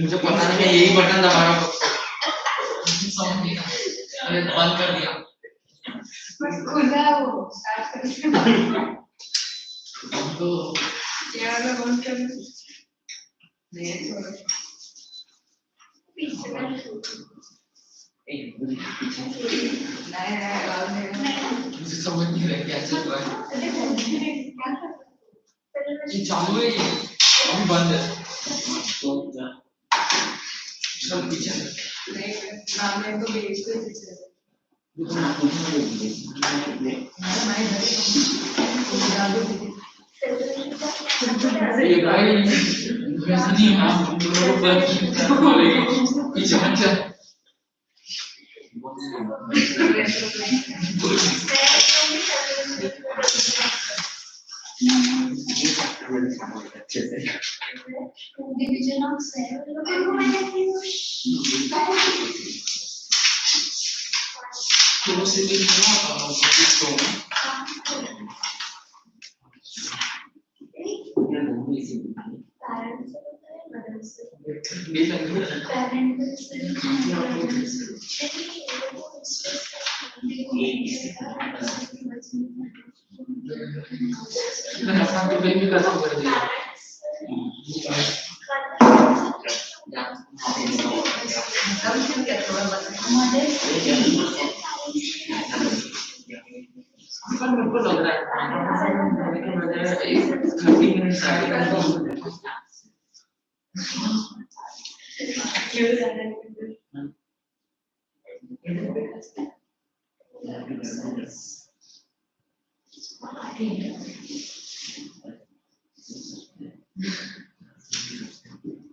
मुझे पता नहीं, मैं यही बटन दबाया मैंने बंद कर दिया। खुला वो तो यार बंद कर नहीं मुझे समझ नहीं रहा क्या चल रहा है। ये चालू है, ये अभी बंद है। चल पीछे नाम तो भेजते पीछे ये भाई नहीं हाँ दोनों को पीछे मत चल। Division of cell. मेरे को लग रहा है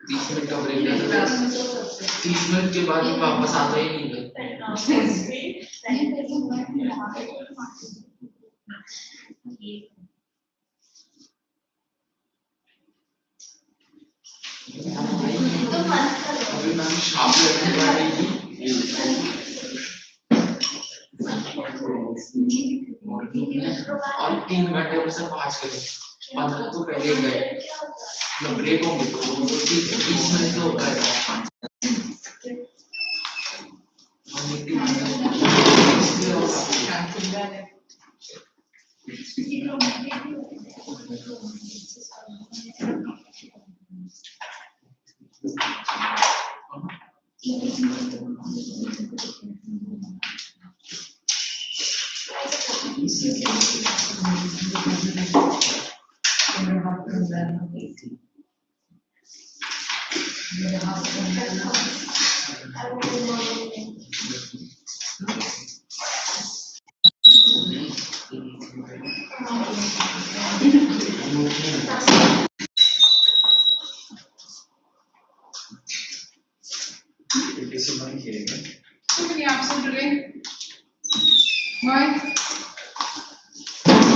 30 मिनट का ब्रेक 30 मिनट के बाद वापस आता ही नहीं है। अभी मैम शाम लगने वाली थी और 3 घंटे में से 5 करें 15 तो पहले गए मतलब ब्रेक होंगे तो 20 मिनट तो होता है।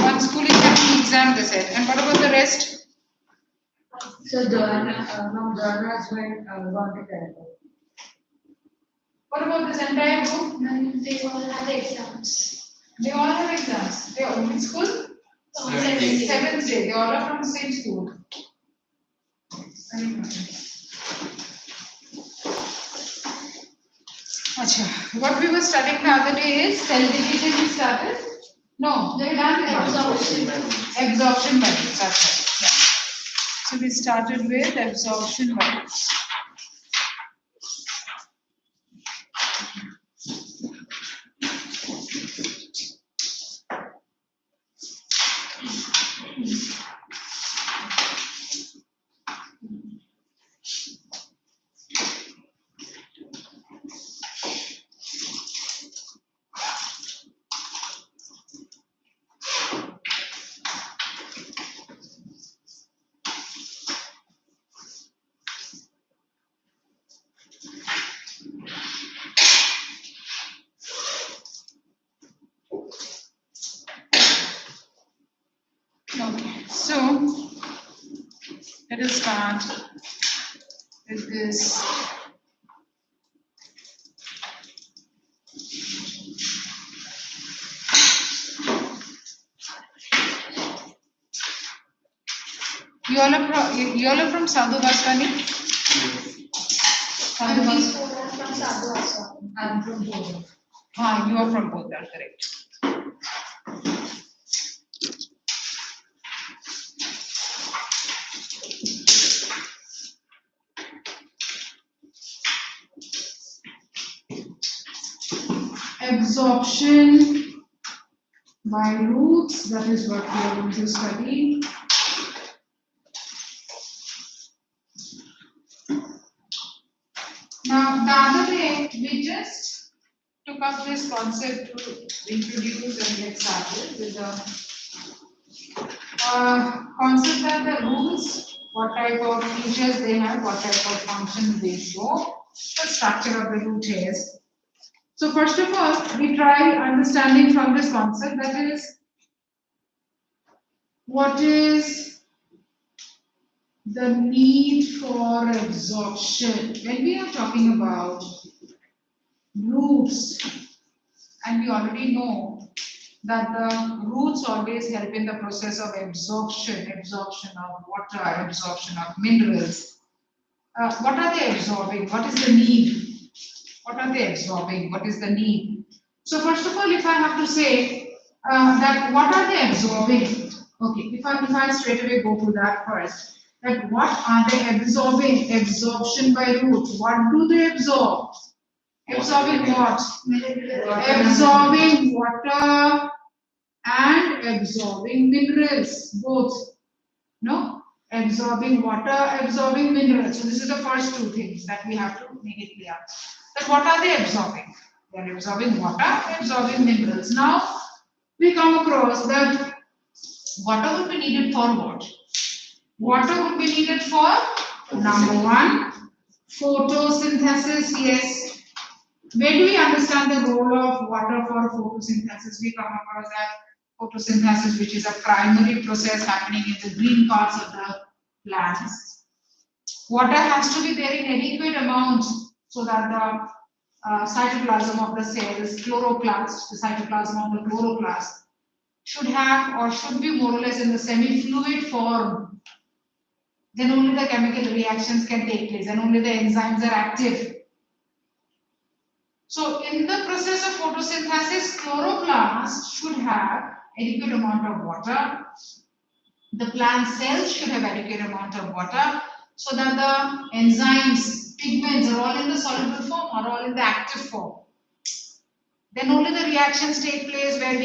One school is having exam, they said. And what about the rest? So Joanna has been gone to Canada. What about this entire group? They all have exams. They all have exams. They are in school? Seventh day. They all are from the same school. Achha. What we were studying the other day is cell division we started. No, they done absorption. Absorption methods. That's right. Yeah. So we started with absorption methods. Let us start with this. You all are from Sadhu Bastani? Sadhu These Bastani. four are from Sadhu also. I'm from Bodh. Ah, you are from both, that's correct. Absorption by roots, that is what we are going to study. Now, the other day, we just took up this concept to introduce and get started with the concept that the roots, what type of features they have, what type of functions they show, the structure of the root is. So first of all, we try understanding from this concept, that is, what is the need for absorption. When we are talking about roots, and we already know that the roots always help in the process of absorption of water, absorption of minerals. What are they absorbing? What is the need? What are they absorbing? What is the need? So first of all, if I have to say that what are they absorbing? Okay, if I straight away go to that first, that what are they absorbing? Absorption by roots. What do they absorb? Absorbing what? Absorbing water and absorbing minerals, both. No? Absorbing water, absorbing minerals. So this is the first two things that we have to make it clear. Then what are they absorbing? They are absorbing water, absorbing minerals. Now we come across that water would be needed for what? Water would be needed for number one, photosynthesis, yes. Where do we understand the role of water for photosynthesis? We come across that photosynthesis, which is a primary process happening in the green parts of the plants. Water has to be there in adequate amount so that the cytoplasm of the cells, chloroplast, the cytoplasm of the chloroplast, should have or should be more or less in the semi-fluid form. Then only the chemical reactions can take place and only the enzymes are active. So in the process of photosynthesis, chloroplast should have adequate amount of water. The plant cells should have adequate amount of water so that the enzymes, pigments are all in the soluble form or all in the active form. Then only the reactions take place where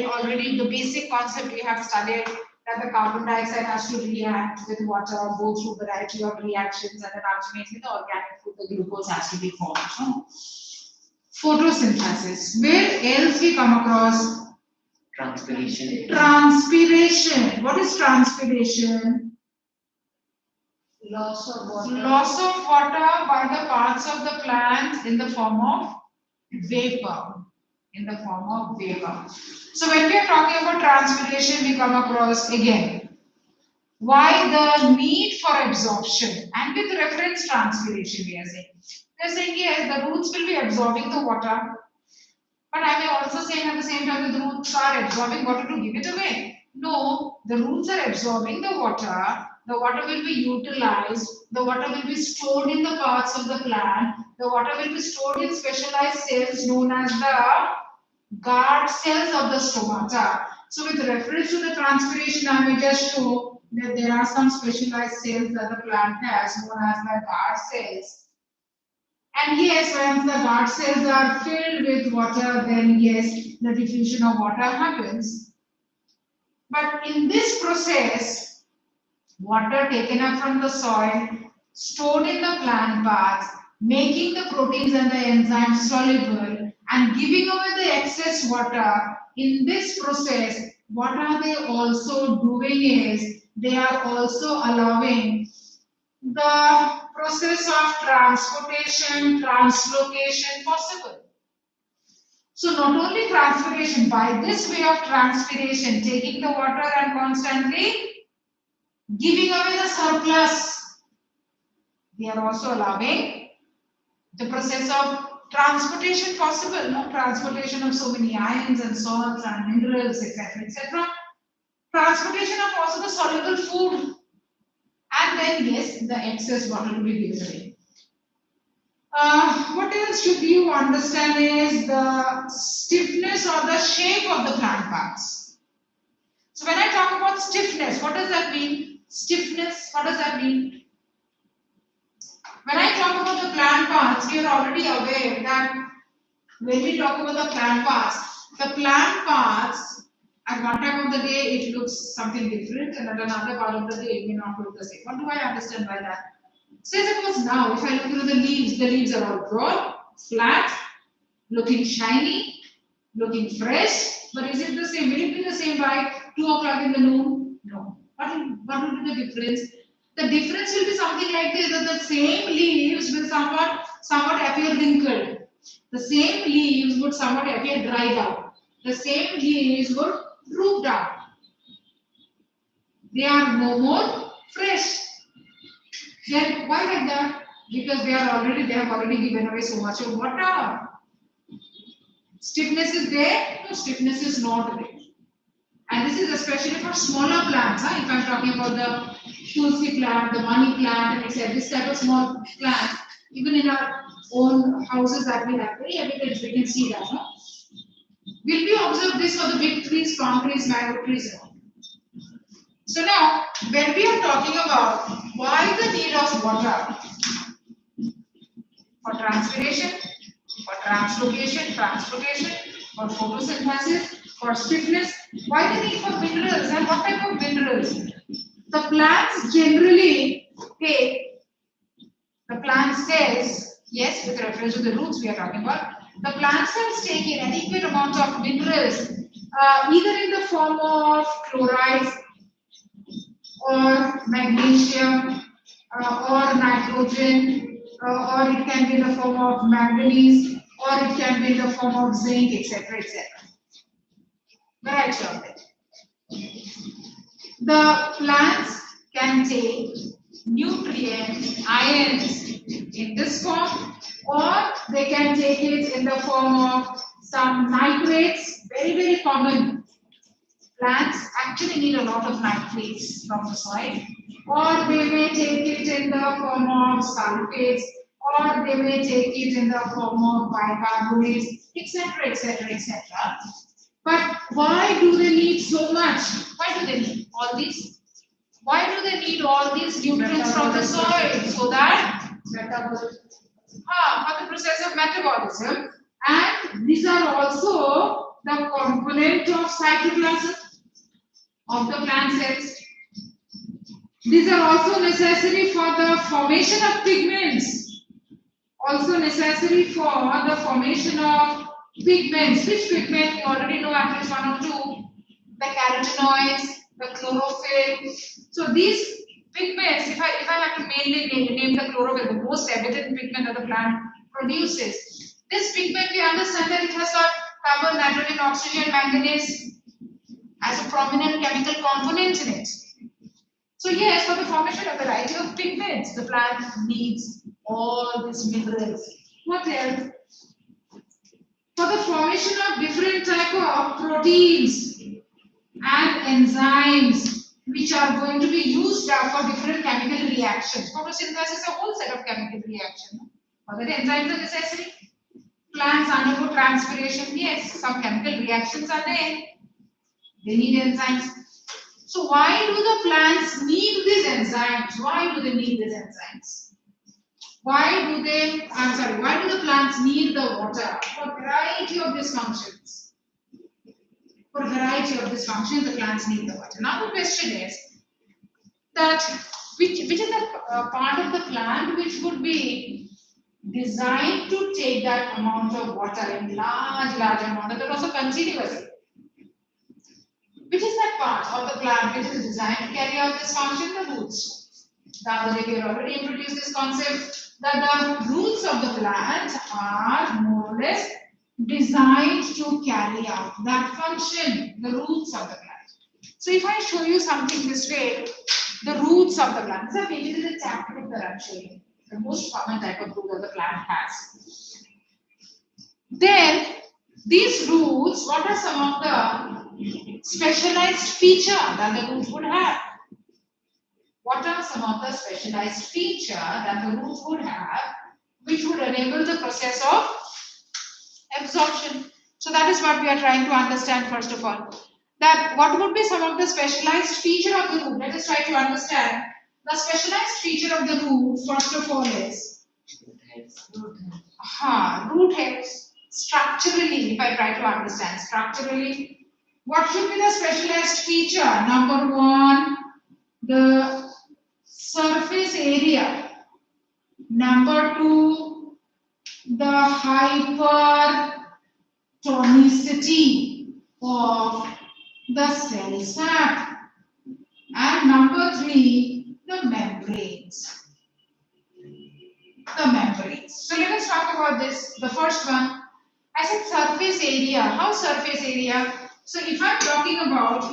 already the basic concept we have studied, that the carbon dioxide has to react with water, go through a variety of reactions, and then ultimately the organic food, the glucose has to be formed. So, photosynthesis. Where else we come across? Transpiration. Transpiration. What is transpiration? Loss of water. Loss of water by the parts of the plant in the form of vapor. In the form of vapor. So when we are talking about transpiration, we come across again why the need for absorption, and with reference transpiration we are saying. We are saying yes, the roots will be absorbing the water, but I may also say at the same time that the roots are absorbing water to give it away. No, the roots are absorbing the water will be utilized, the water will be stored in the parts of the plant, the water will be stored in specialized cells known as the guard cells of the stomata. So with reference to the transpiration, I may just show that there are some specialized cells that the plant has known as the guard cells. And yes, when the guard cells are filled with water, then yes, the diffusion of water happens. But in this process, water taken up from the soil, stored in the plant parts, making the proteins and the enzymes soluble, and giving away the excess water, in this process, what are they also doing is, they are also allowing the process of transportation, translocation possible. So not only transpiration, by this way of transpiration, taking the water and constantly giving away the surplus. They are also allowing the process of transportation possible, no? Transportation of so many ions and salts and minerals, etc., etc. Transportation of also the soluble food, and then yes, the excess water to be given away. What else should you understand is the stiffness or the shape of the plant parts. So when I talk about stiffness, what does that mean? Stiffness, what does that mean? When I talk about the plant parts, we are already aware that when we talk about the plant parts at one time of the day it looks something different, and at another part of the day it may not look the same. What do I understand by that? Say suppose now, if I look into the leaves are all broad, flat, looking shiny, looking fresh, but is it the same? Will it be the same by 2 o'clock in the noon? No. What will be the difference? The difference will be something like this, that the same leaves will somewhat appear wrinkled. The same leaves would somewhat appear dried out. The same leaves would droop down. They are no more fresh. Then why like that? Because they have already given away so much of water. Stiffness is there? No, stiffness is not there. And this is especially for smaller plants. If I'm talking about the tulsi plant, the money plant, and etc. This type of small plant, even in our own houses that we have, very evident, we can see that. No? Will we observe this for the big trees, palm trees, mango trees? So now, when we are talking about why the need of water for transpiration, for transportation, for photosynthesis, for stiffness, why the need for minerals, and what type of minerals? The plants generally take, the plant cells, yes, with reference to the roots we are talking about, the plant cells take in adequate amount of minerals, either in the form of chlorides, or magnesium, or nitrogen, or it can be in the form of manganese, or it can be in the form of zinc, etc., etc. Variety of it. The plants can take nutrients, ions in this form, or they can take it in the form of some nitrates, very, very common. Plants actually need a lot of nitrates from the soil, or they may take it in the form of sulfates, or they may take it in the form of bicarbonates, etc., etc., etc. But why do they need so much? Why do they need all these? Why do they need all these nutrients from the soil? So that for the process of metabolism, and these are also the component of cytoplasm of the plant cells. These are also necessary for the formation of pigments. Also necessary for the formation of pigments. Which pigment? You already know at least one or two. The carotenoids, the chlorophyll. So these pigments, if I have to mainly name the chlorophyll, the most evident pigment that the plant produces. This pigment, we understand that it has got carbon, nitrogen, oxygen, manganese as a prominent chemical component in it. So yes, for the formation of a variety of pigments, the plant needs all these minerals. What else? For the formation of different type of proteins and enzymes, which are going to be used for different chemical reactions. Photosynthesis is a whole set of chemical reactions. For that, enzymes are necessary. Plants undergo transpiration. Yes, some chemical reactions are there. They need enzymes. So why do the plants need these enzymes? Why do they need these enzymes? Why do the plants need the water? For a variety of these functions. For a variety of these functions, the plants need the water. Now the question is that which is the part of the plant which would be designed to take that amount of water in large amount, and also continuously. Which is that part of the plant which is designed to carry out this function? The roots. The other day we have already introduced this concept that the roots of the plant are more or less designed to carry out that function, the roots of the plant. So if I show you something this way, the roots of the plant. These are mainly the taproot that I'm showing you. The most common type of root that the plant has. Then, these roots, what are some of the specialized feature that the roots would have? What are some of the specialized feature that the roots would have which would enable the process of absorption? So that is what we are trying to understand first of all. That what would be some of the specialized feature of the root? Let us try to understand. The specialized feature of the root first of all is root hairs. Structurally, if I try to understand structurally, what should be the specialized feature? Number one, the surface area. Number two, the hypertonicity of the cell sap. And number three, the membranes. The membranes. So let us talk about this. The first one, I said surface area. How surface area? So if I'm talking about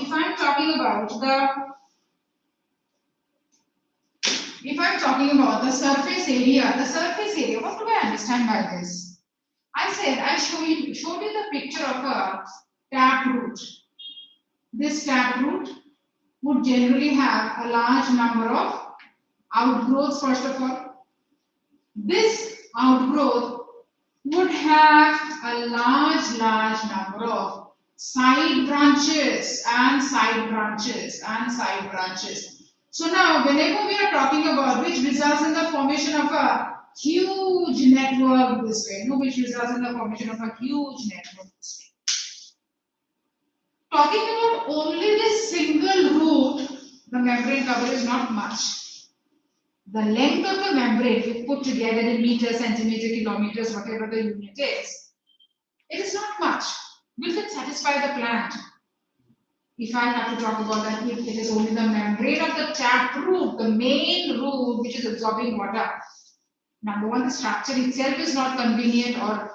the surface area, what do I understand by this? I said I showed you the picture of a taproot. This taproot would generally have a large number of outgrowths first of all. This outgrowth would have a large number of side branches and side branches and side branches. So now whenever we are talking about which results in the formation of a huge network this way, which results in the formation of a huge network this way. Talking about only this single root, the membrane cover is not much. The length of the membrane, if put together in meters, centimeters, kilometers, whatever the unit is, it is not much. Will it satisfy the plant? If I have to talk about that, if it is only the membrane of the taproot, the main root which is absorbing water. Number one, the structure itself is not convenient or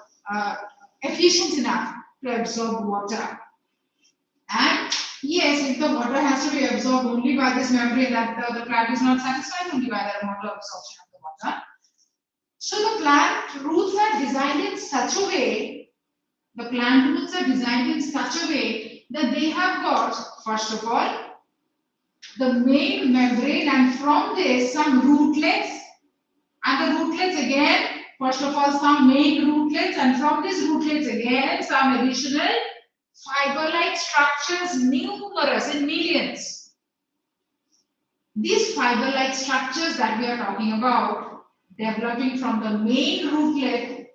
efficient enough to absorb water. And yes, if the water has to be absorbed only by this membrane, that the plant is not satisfied only by the amount of absorption of the water. So the plant roots are designed in such a way, that they have got, first of all, the main membrane, and from this some rootlets, and the rootlets again, first of all some main rootlets, and from these rootlets again some additional fiber-like structures, numerous in millions. These fiber-like structures that we are talking about, developing from the main rootlet,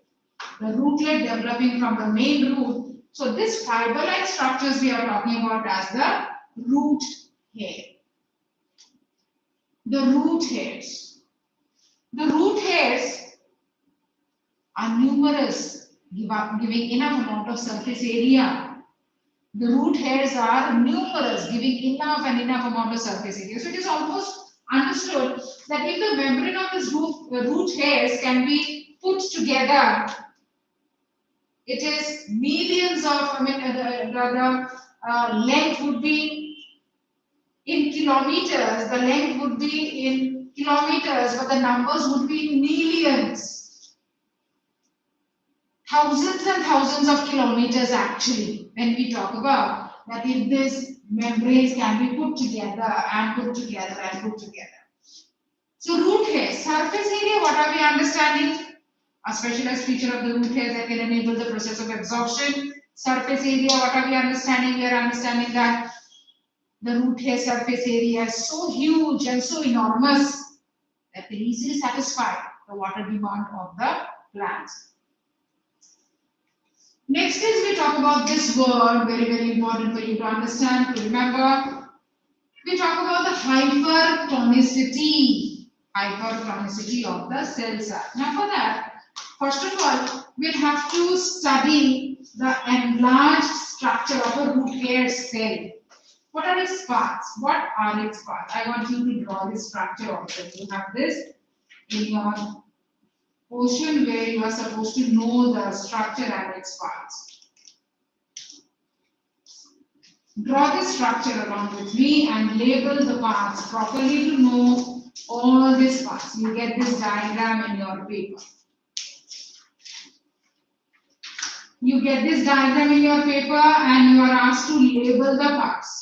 the rootlet developing from the main root. So this fiber-like structures we are talking about as the root hair. The root hairs. The root hairs are numerous, giving enough amount of surface area. The root hairs are numerous, giving enough amount of surface area. So it is almost understood that if the membrane of this root hairs can be put together, it is millions of, the length would be in kilometers, the length would be in kilometers, but the numbers would be in millions. Thousands and thousands of kilometers actually, when we talk about that if these membranes can be put together and put together and put together. So root hairs, surface area, what are we understanding? A specialized feature of the root hairs that can enable the process of absorption. Surface area, what are we understanding? We are understanding that the root hair surface area is so huge and so enormous that they easily satisfy the water demand of the plant. Next is we talk about this word, very important for you to understand, to remember. We talk about the hypertonicity of the cell sap. Now for that, first of all, we'll have to study the enlarged structure of a root hair cell. What are its parts? I want you to draw this structure also. You have this in your portion where you are supposed to know the structure and its parts. Draw the structure along with me and label the parts properly to know all these parts. You get this diagram in your paper. You get this diagram in your paper and you are asked to label the parts.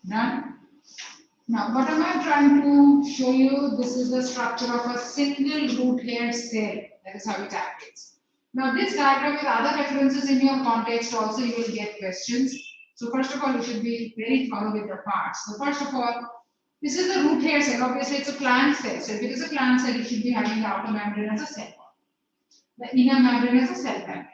Done? Now, what am I trying to show you? This is the structure of a single root hair cell. That is how it acts. Now, this diagram with other references in your context also you will get questions. So, first of all, you should be very thorough with the parts. So, first of all, this is the root hair cell. Obviously, it's a plant cell. So, if it is a plant cell, it should be having the outer membrane as a cell wall. The inner membrane as a cell membrane.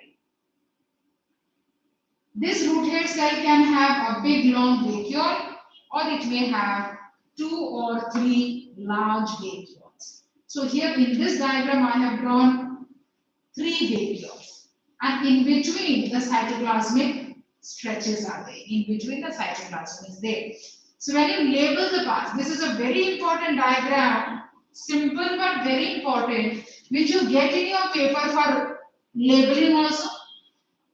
This root hair cell can have a big long vacuole, or it may have 2 or 3 large vacuoles. So here in this diagram I have drawn 3 vacuoles, and in between the cytoplasmic stretches are there. In between the cytoplasm is there. So when you label the parts, this is a very important diagram, simple but very important, which you get in your paper for labeling also.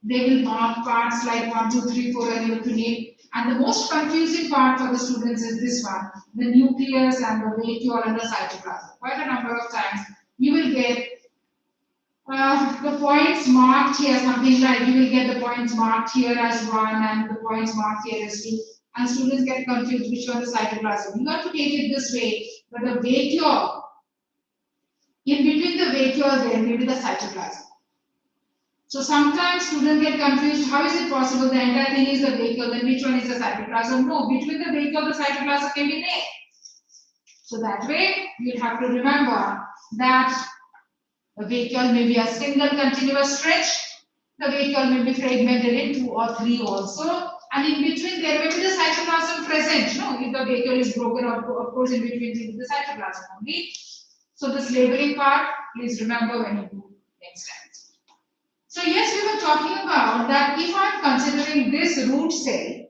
They will mark parts like 1, 2, 3, 4 and you to name. And the most confusing part for the students is this one, the nucleus and the vacuole and the cytoplasm. Quite a number of times you will get the points marked here, something like you will get the points marked here as 1 and the points marked here as 2. And students get confused which one is cytoplasm. You have to take it this way, but the vacuole, in between the vacuole there may be the cytoplasm. So sometimes students get confused, how is it possible the entire thing is the vacuole, then which one is the cytoplasm? No, between the vacuole the cytoplasm can be there. So that way, you'll have to remember that the vacuole may be a single continuous stretch, the vacuole may be fragmented in 2 or 3 also, and in between there may be the cytoplasm present. No, if the vacuole is broken, of course in between the cytoplasm only. So this labeling part, please remember when you do next time. So yes, we were talking about that if I am considering this root cell,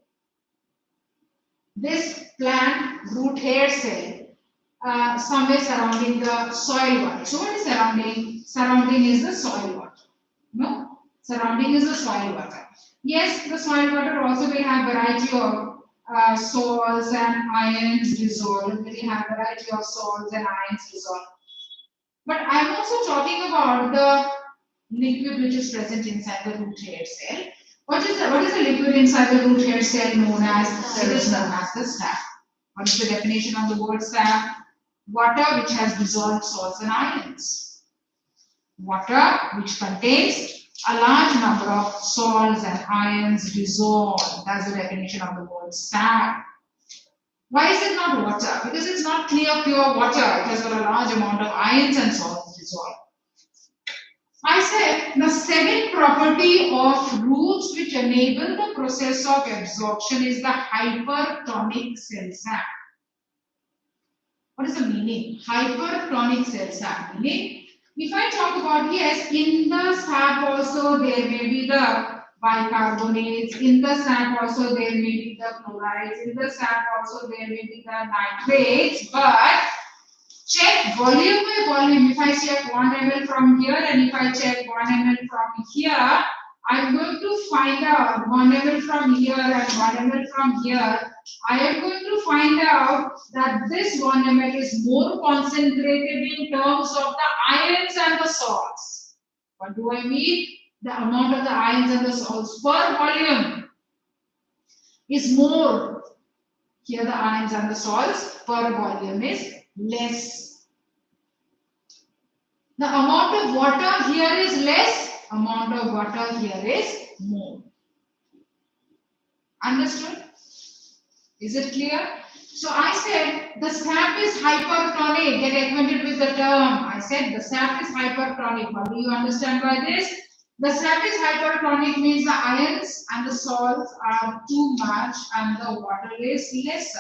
this plant root hair cell, somewhere surrounding the soil water. So what is surrounding? Surrounding is the soil water. No? Surrounding is the soil water. Yes, the soil water also will have variety of salts and ions dissolve. When you have a variety of salts and ions dissolve. But I'm also talking about the liquid which is present inside the root hair cell. What is the liquid inside the root hair cell known as? It is known as the sap. What is the definition of the word sap? Water which has dissolved salts and ions. Water which contains a large number of salts and ions dissolved. That's the definition of the word sap. Why is it not water? Because it's not clear, pure water. It has got a large amount of ions and salts dissolved. I said the second property of roots which enable the process of absorption is the hypertonic cell sap. What is the meaning? Hypertonic cell sap. Meaning, if I talk about, yes, in the sap also there may be the bicarbonates, in the sap also there may be the chlorides, in the sap also there may be the nitrates, but check volume by volume. If I check 1 ml from here and if I check 1 ml from here, I'm going to find out 1 ml from here and 1 ml from here. I am going to find out that this 1 ml is more concentrated in terms of the ions and the salts. What do I mean? The amount of the ions and the salts per volume is more. Here the ions and the salts per volume is less. The amount of water here is less, amount of water here is more. Understood? Is it clear? So I said the sap is hypertonic. Get acquainted with the term. I said the sap is hypertonic. What do you understand by this? The sap is hypertonic means the ions and the salts are too much and the water is lesser.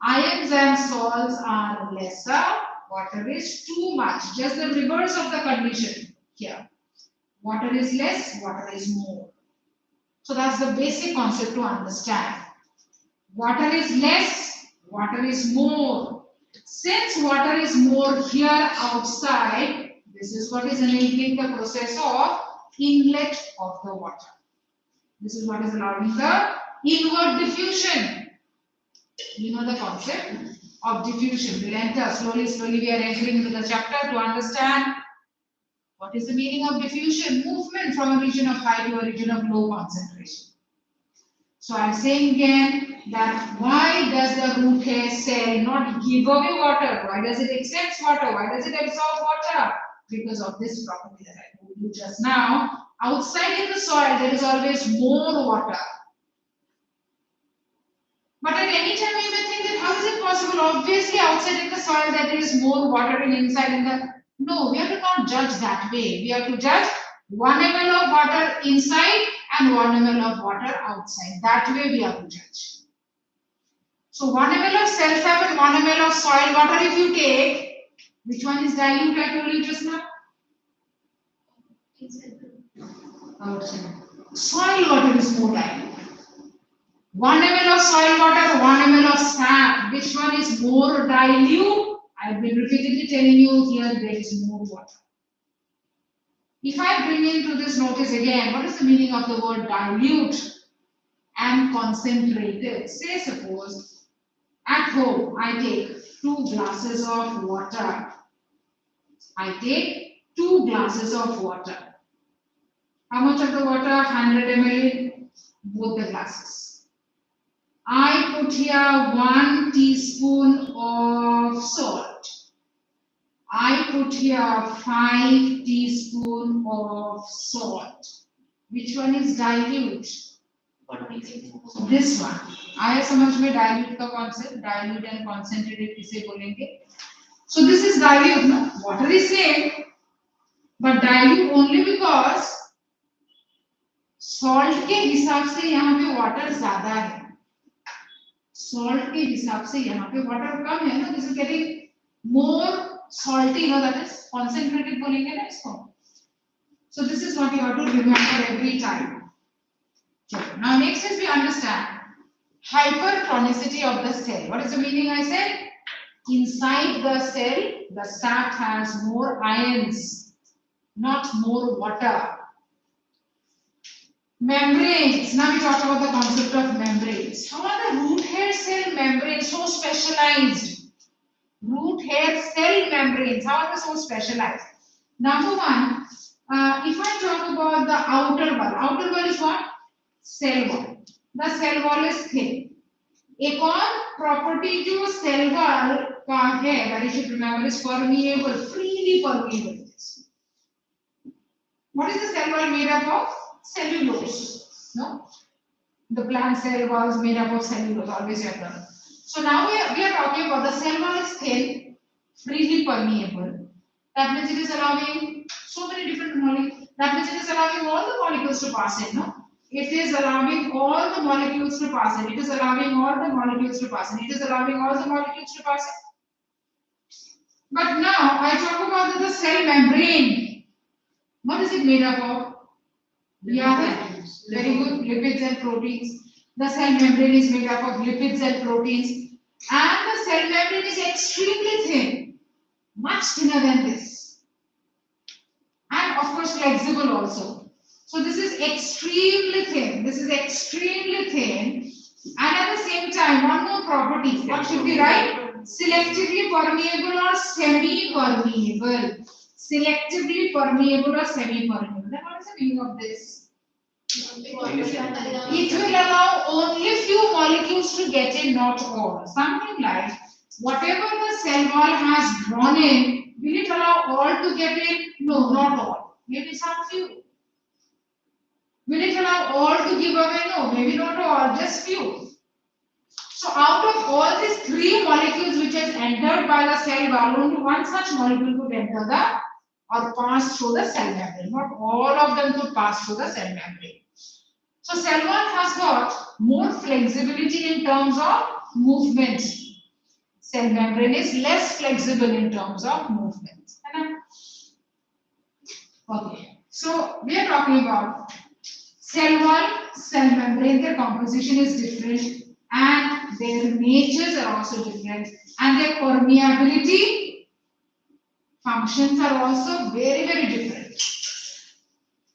Ions and salts are lesser, water is too much. Just the reverse of the condition here. Water is less, water is more. So that's the basic concept to understand. Water is less, water is more. Since water is more here outside, this is what is enabling the process of inlet of the water. This is what is allowing the inward diffusion. You know the concept of diffusion. We'll enter slowly we are entering into the chapter to understand what is the meaning of diffusion. Movement from a region of high to a region of low concentration. So I'm saying again that why does the root hair cell not give away water? Why does it accept water? Why does it absorb water? Because of this property that I told you just now. Outside in the soil there is always more water. But at any time you may think that how is it possible? Obviously outside in the soil there is more water and inside in the... No, we have to not judge that way. We have to judge 1 ml of water inside and 1 ml of water outside. That way we have to judge. So 1 ml of cell sap and 1 ml of soil water if you take, which one is dilute I told you just now? Outside. Soil water is more dilute. 1 ml of soil water, 1 ml of sap. Which one is more dilute? I've been repeatedly telling you here there is more water. If I bring into this notice again, what is the meaning of the word dilute and concentrated? Say suppose at home I take 2 glasses of water. I take 2 glasses of water. How much of the water? 100 ml in both the glasses. I put here 1 teaspoon of salt. I put here 5 teaspoons of salt. Which one is dilute? This one. आया समझ में dilute का concept? Dilute and concentrated किसे बोलेंगे? So this is dilute, no? Water is same, but dilute only because salt के हिसाब से यहाँ पे water ज़्यादा है. Salt के हिसाब से यहाँ पे water कम है ना? This is getting more salty, no, that is concentrated बोलेंगे ना इसको. So this is what you have to remember every time. Now next is we understand hypertonicity of the cell. What is the meaning I said? Inside the cell, the sap has more ions, not more water. Membranes. Now we talk about the concept of membranes. How are the root hair cell membranes so specialized? Root hair cell membranes, how are they so specialized? Number one, if I talk about the outer wall is what? Cell wall. The cell wall is thin. एक और property जो cell wall का है, that you should remember, is permeable, freely permeable. What is the cell wall made up of? Cellulose. No? The plant cell wall is made up of cellulose, always remember. So now we are talking about the cell wall is thin, freely permeable. That means it is allowing so many different molecules. That means it is allowing all the molecules to pass in. No? It is allowing all the molecules to pass in. It is allowing all the molecules to pass in. It is allowing all the molecules to pass in. But now I talk about the cell membrane. What is it made up of? Yeah, very good. Lipids and proteins. The cell membrane is made up of lipids and proteins. And the cell membrane is extremely thin. Much thinner than this. And of course flexible also. So this is extremely thin. This is extremely thin. And at the same time, one more property. What should be right? Selectively permeable or semi-permeable. Selectively permeable or semi-permeable. Then what is the meaning of this? It will allow only few molecules to get in, not all. Something like whatever the cell wall has drawn in, will it allow all to get in? No, not all. Maybe some few. Will it allow all to give away? No, maybe not all, just few. So out of all these three molecules which has entered by the cell wall, only one such molecule could enter the or pass through the cell membrane. Not all of them could pass through the cell membrane. So cell wall has got more flexibility in terms of movement. Cell membrane is less flexible in terms of movement. Okay. So we are talking about cell wall, cell membrane. Their composition is different and their natures are also different and their permeability functions are also very, very different.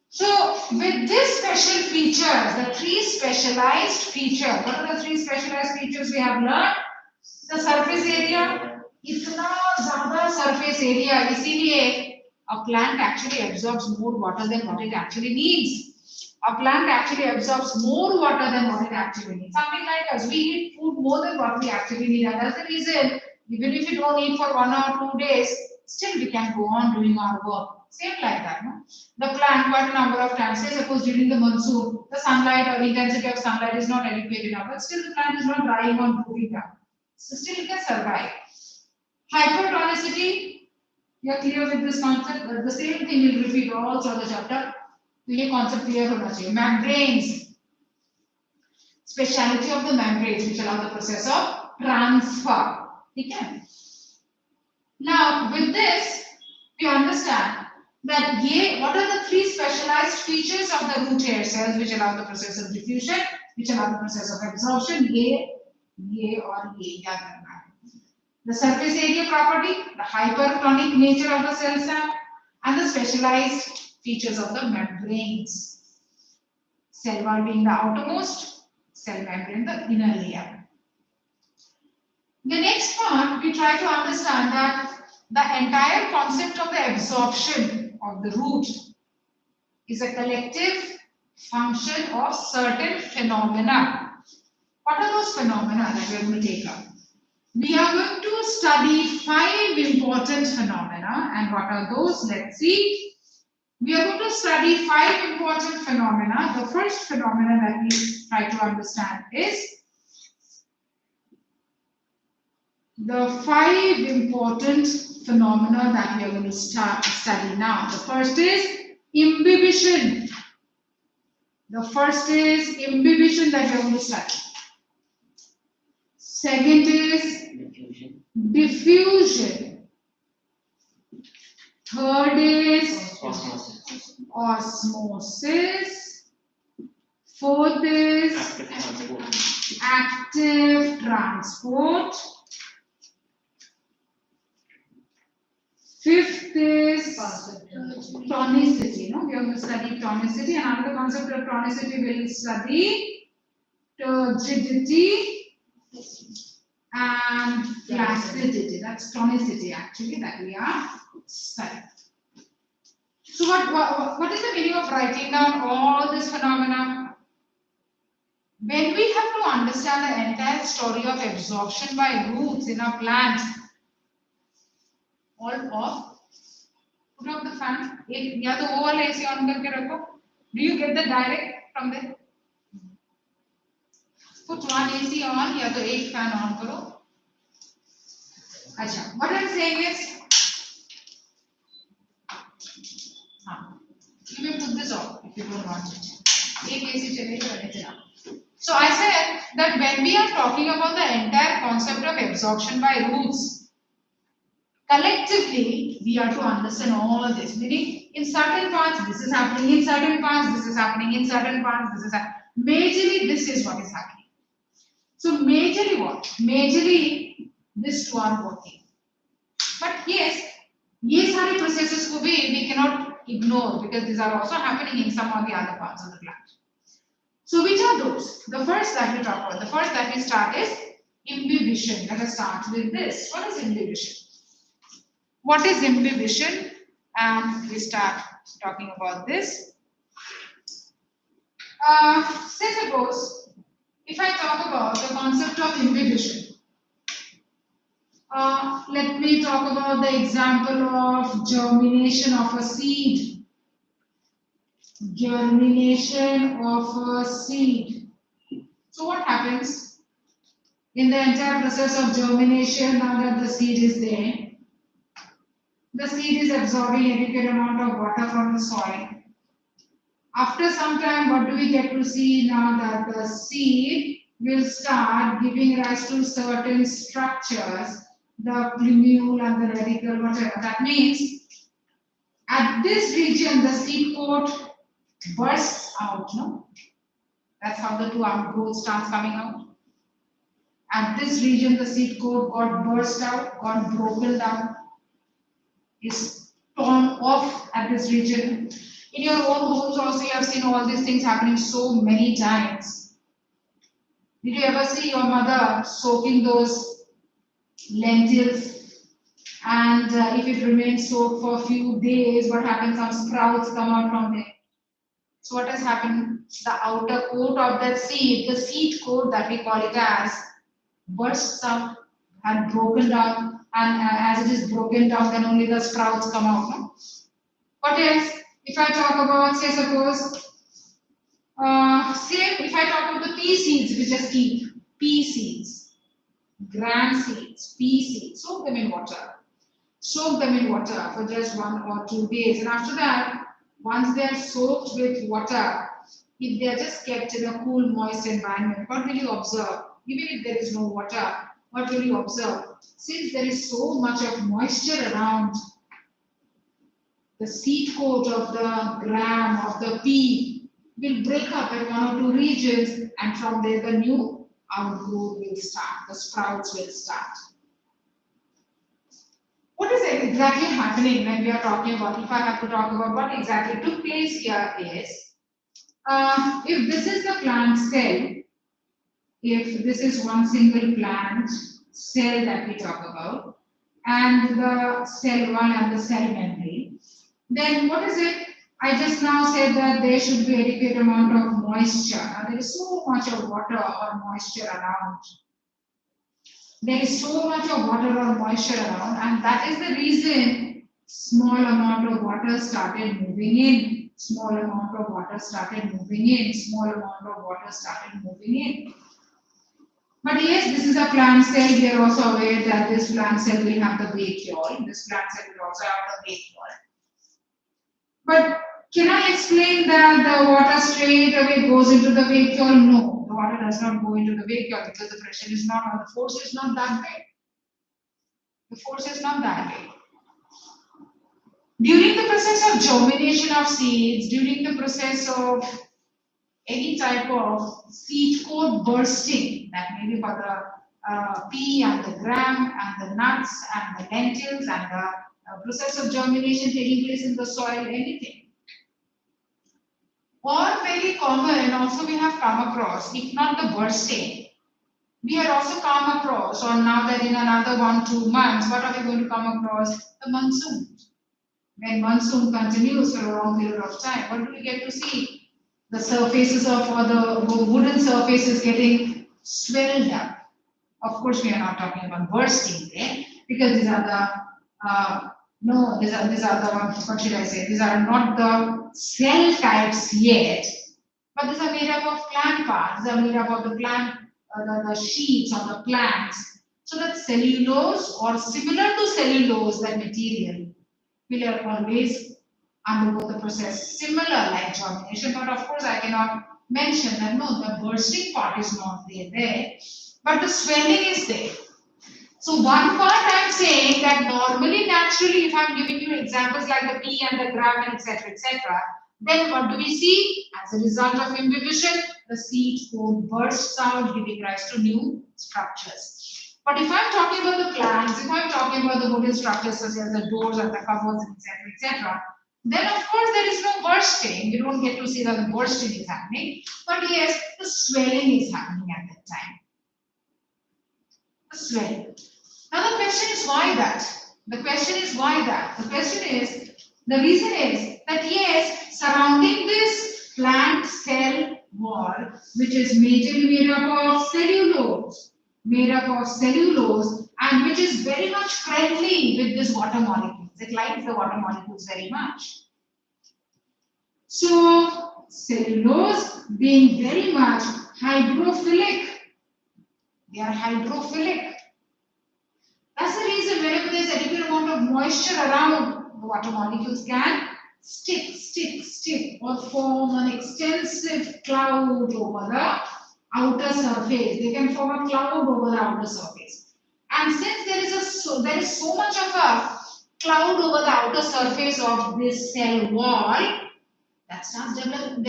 So with this special features, the three specialized features, what are the three specialized features we have learned? The surface area, इतना ज़्यादा surface area, इसीलिए a plant actually absorbs more water than what it actually needs. A plant actually absorbs more water than what it actually needs. Something like us, we eat food more than what we actually need, and that's the reason, even if you don't eat for 1 or 2 days, still we can go on doing our work. Same like that, no? The plant, quite a number of times, say suppose during the monsoon, the sunlight or intensity of sunlight is not adequate enough, but still the plant is not drying or moving down. So still it can survive. Hypertonicity, you are clear with this concept? The same thing will repeat all through the chapter. So ये concept clear होना चाहिए. Membranes, speciality of the membranes which allow the process of transfer. Okay. Now with this, we understand that what are the three specialized features of the root hair cells which allow the process of diffusion, which allow the process of absorption, ये और ये क्या करना है. The surface area property, the hypertonic nature of the cell sap, and the specialized features of the membranes. Cell wall being the outermost, cell membrane the inner layer. The next part, we try to understand that the entire concept of the absorption of the root is a collective function of certain phenomena. What are those phenomena that we are going to take up? We are going to study 5 important phenomena, and what are those? Let's see. We are going to study 5 important phenomena. The first phenomena that we try to understand is the 5 important phenomena that we are going to study now. The first is imbibition. The first is imbibition that we are going to study. Second is diffusion. Third is osmosis. Fourth is active transport. Fifth is tonicity. No, we are going to study tonicity, and another concept of chronicity, we'll study turgidity and plasticity. That's chronicity actually that we are studying. So what is the meaning of writing down all this phenomena? When we have to understand the entire story of absorption by roots in a plant, all off, put off the fan. या तो वो वाला AC on करके रखो. Do you get the direct from there? Put one AC on या तो एक fan on करो. अच्छा, what I'm saying is, you may put this off if you don't want it. एक AC चलेगा नहीं चला. So I said that when we are talking about the entire concept of absorption by roots, collectively we are to understand all this. Meaning, in certain parts this is happening, in certain parts this is happening, in certain parts this is happening. Majorly this is what is happening. So majorly what? Majorly this two are working. But yes, ये सारे processes को भी we cannot ignore because these are also happening in some of the other parts of the plant. So which are those? The first that we talk about, the first that we start is inhibition. Let us start with this. What is inhibition? What is inhibition? And we start talking about this. Say suppose, if I talk about the concept of inhibition, let me talk about the example of germination of a seed. Germination of a seed. So what happens in the entire process of germination? Now that the seed is there, the seed is absorbing adequate amount of water from the soil. After some time, what do we get to see? Now that the seed will start giving rise to certain structures, the plumule and the radicle, whatever. That means at this region the seed coat bursts out, no? That's how the two growth starts coming out. At this region, the seed coat got burst out, got broken down, is torn off at this region. In your own homes also, you have seen all these things happening so many times. Did you ever see your mother soaking those lentils? And if it remains soaked for a few days, what happens? Some sprouts come out from there. So what has happened? The outer coat of that seed, the seed coat that we call it as, bursts up and broken down, and as it is broken down, then only the sprouts come out. No? What else? If I talk about, say suppose, if I talk about the pea seeds, which is pea seeds, gram seeds, pea seeds, soak them in water. Soak them in water for just 1 or 2 days, and after that, once they are soaked with water, if they are just kept in a cool, moist environment, what will you observe? Even if there is no water, what will you observe? Since there is so much of moisture around, the seed coat of the gram of the pea will break up at 1 or 2 regions, and from there the new outgrowth will start, the sprouts will start. What is exactly happening when we are talking about, if I have to talk about what exactly took place here is, if this is the plant cell, if this is one single plant cell that we talk about, and the cell 1 and the cell membrane, then what is it? I just now said that there should be adequate amount of moisture. Now there is so much of water or moisture around. There is so much of water or moisture around, and that is the reason small amount of water started moving in, small amount of water started moving in, small amount of water started moving in. But yes, this is a plant cell. We are also aware that this plant cell will have the vacuole. This plant cell will also have the vacuole. But can I explain that the water straight away goes into the vacuole? No, the water does not go into the vacuole because the pressure is not, or the force is not that big. The force is not that big. During the process of germination of seeds, during the process of any type of seed coat bursting, that may be for the pea and the gram and the nuts and the lentils and the process of germination taking place in the soil, anything. Or very common, also we have come across, if not the bursting, we had also come across, or now that in another 1-2 months, what are we going to come across? The monsoon. When monsoon continues for a long period of time, what do we get to see? The surfaces of, or the wooden surfaces getting swelled up. Of course, we are not talking about bursting there, because these are the, no, these are the, what should I say, these are not the cell types yet, but these are made up of plant parts, these are made up of the plant, the sheets of the plants. So that cellulose or similar to cellulose, that material will always undergo the process similar like germination, but of course I cannot mention that no, the bursting part is not there, but the swelling is there. So one part I'm saying that normally, naturally, if I'm giving you examples like the pea and the gram and etc., then what do we see? As a result of imbibition, the seed cone bursts out, giving rise to new structures. But if I'm talking about the plants, if I'm talking about the wooden structures such as the doors and the cupboards, etc., then of course there is no bursting. You don't get to see that the bursting is happening. But yes, the swelling is happening at that time. The swelling. Now the question is why that? The question is why that? The question is, the reason is that yes, surrounding this plant cell wall, which is majorly made up of cellulose, and which is very much friendly with this water molecules. It likes the water molecules very much. So cellulose being very much hydrophilic, they are hydrophilic. That's the reason whenever there is adequate amount of moisture around, the water molecules can stick or form an extensive cloud over the outer surface. They can form a cloud over the outer surface. And since there is so much of a cloud over the outer surface of this cell wall, that starts developing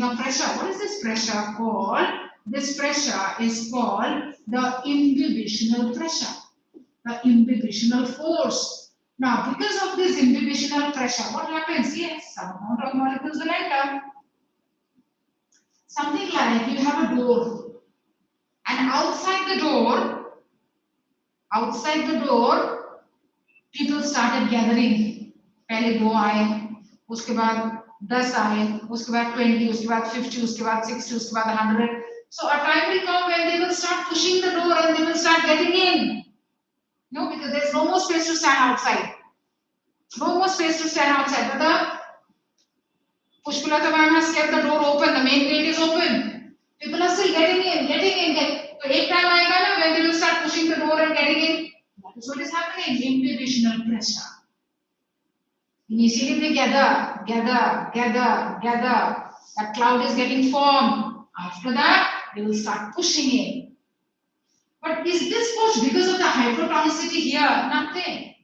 a pressure. What is this pressure called? This pressure is called the imbibitional pressure, the imbibitional force. Now, because of this imbibitional pressure, what happens? Yes, some amount of molecules will enter. Something like you have a door, and outside the door, people started gathering. पहले 2 आए, उसके बाद 10 आए, उसके बाद 20, उसके बाद 50, उसके बाद 60, उसके बाद 100. So a time will come when they will start pushing the door and they will start getting in. No, because there's no more space to stand outside. But the Pushpalata ma'am has kept the door open, the main gate is open. People are still getting in. So एक time आएगा ना when they will start pushing the door and getting in. That is what is happening, imbibitional pressure. Initially they gather. That cloud is getting formed. After that, they will start pushing in. But is this push because of the hypertonicity here? Nothing.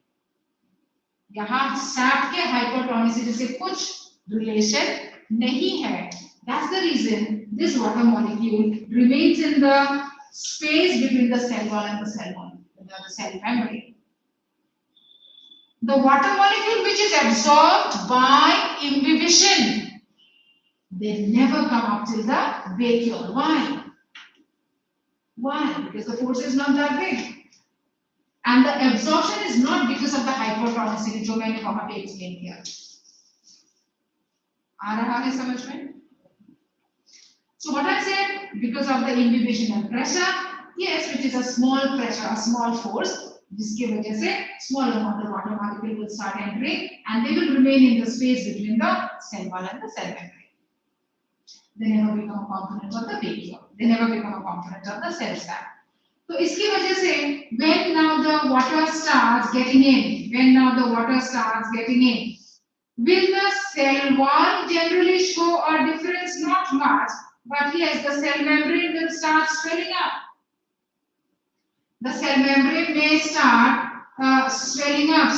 यहाँ sap के hypertonicity से कुछ relation नहीं है. That's the reason this water molecule remains in the space between the cell wall and the cell membrane. The water molecule which is absorbed by imbibition, they never come up till the vacuole. Why? Because the force is not that big. And the absorption is not because of the hypertonicity, जो मैंने वहाँ पे explain किया. आ रहा है समझ में? So what I said, because of the imbibitional pressure, yes, which is a small pressure, a small force, जिसकी वजह से small amount of water molecule will start entering and they will remain in the space between the cell wall and the cell membrane. They never become a component of the vacuole. They never become a component of the cell sac. So इसकी वजह से when now the water starts getting in, will the cell wall generally show a difference? Not much, but yes, the cell membrane will start swelling up. The cell membrane may start swelling up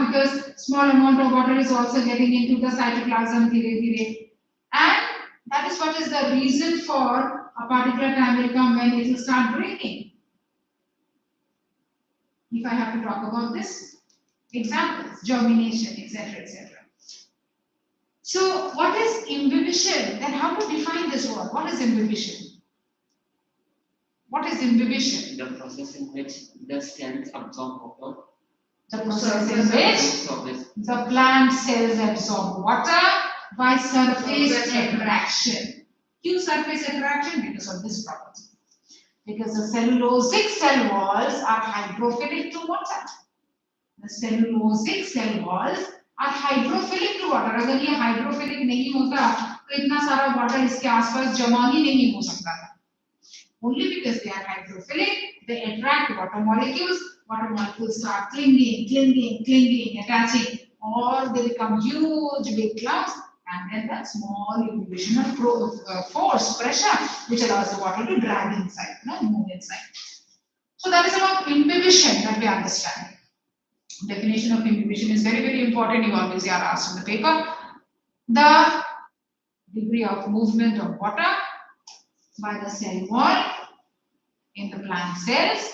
because small amount of water is also getting into the cytoplasm धीरे-धीरे. And that is what is the reason for a particular time will come when it will start breaking. If I have to talk about this, examples, germination, etc. So what is inhibition? Then how to define this word? What is inhibition? What is inhibition? The process in which the cells absorb water. The process in which the plant cells absorb water by surface attraction. Q surface attraction because of this property. Because the cellulosic cell walls are hydrophilic to water. The cellulosic cell walls are hydrophilic to water. अगर ये hydrophilic नहीं होता तो इतना सारा water इसके आसपास जमा ही नहीं हो सकता था. Only because they are hydrophilic, they attract water molecules. Water molecules start clinging, attaching, or they become huge big clumps, and then that small inhibitional force, pressure, which allows the water to drag inside, move inside. So that is about inhibition that we understand. Definition of inhibition is very, very important. You always are asked in the paper. The degree of movement of water by the cell wall in the plant cells,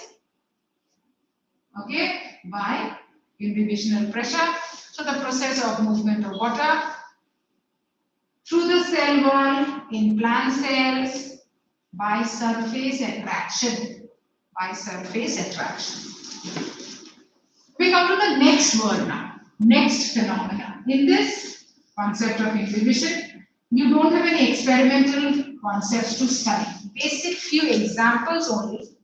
okay, by inhibitional pressure. So the process of movement of water through the cell wall in plant cells by surface attraction. By surface attraction. We come to the next word now. Next phenomena. In this concept of inhibition, you don't have any experimental concepts to study. Basic few examples only.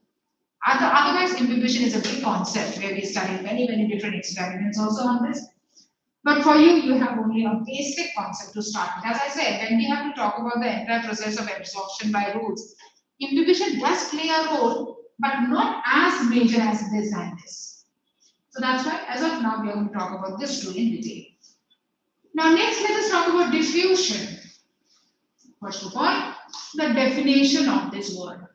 Otherwise, inhibition is a big concept where we study many, many different experiments also on this. But for you, you have only a basic concept to start with. As I said, when we have to talk about the entire process of absorption by roots, inhibition does play a role, but not as major as this and this. So that's why, as of now, we are going to talk about this too in detail. Now, next, let us talk about diffusion. First of all, the definition of this word.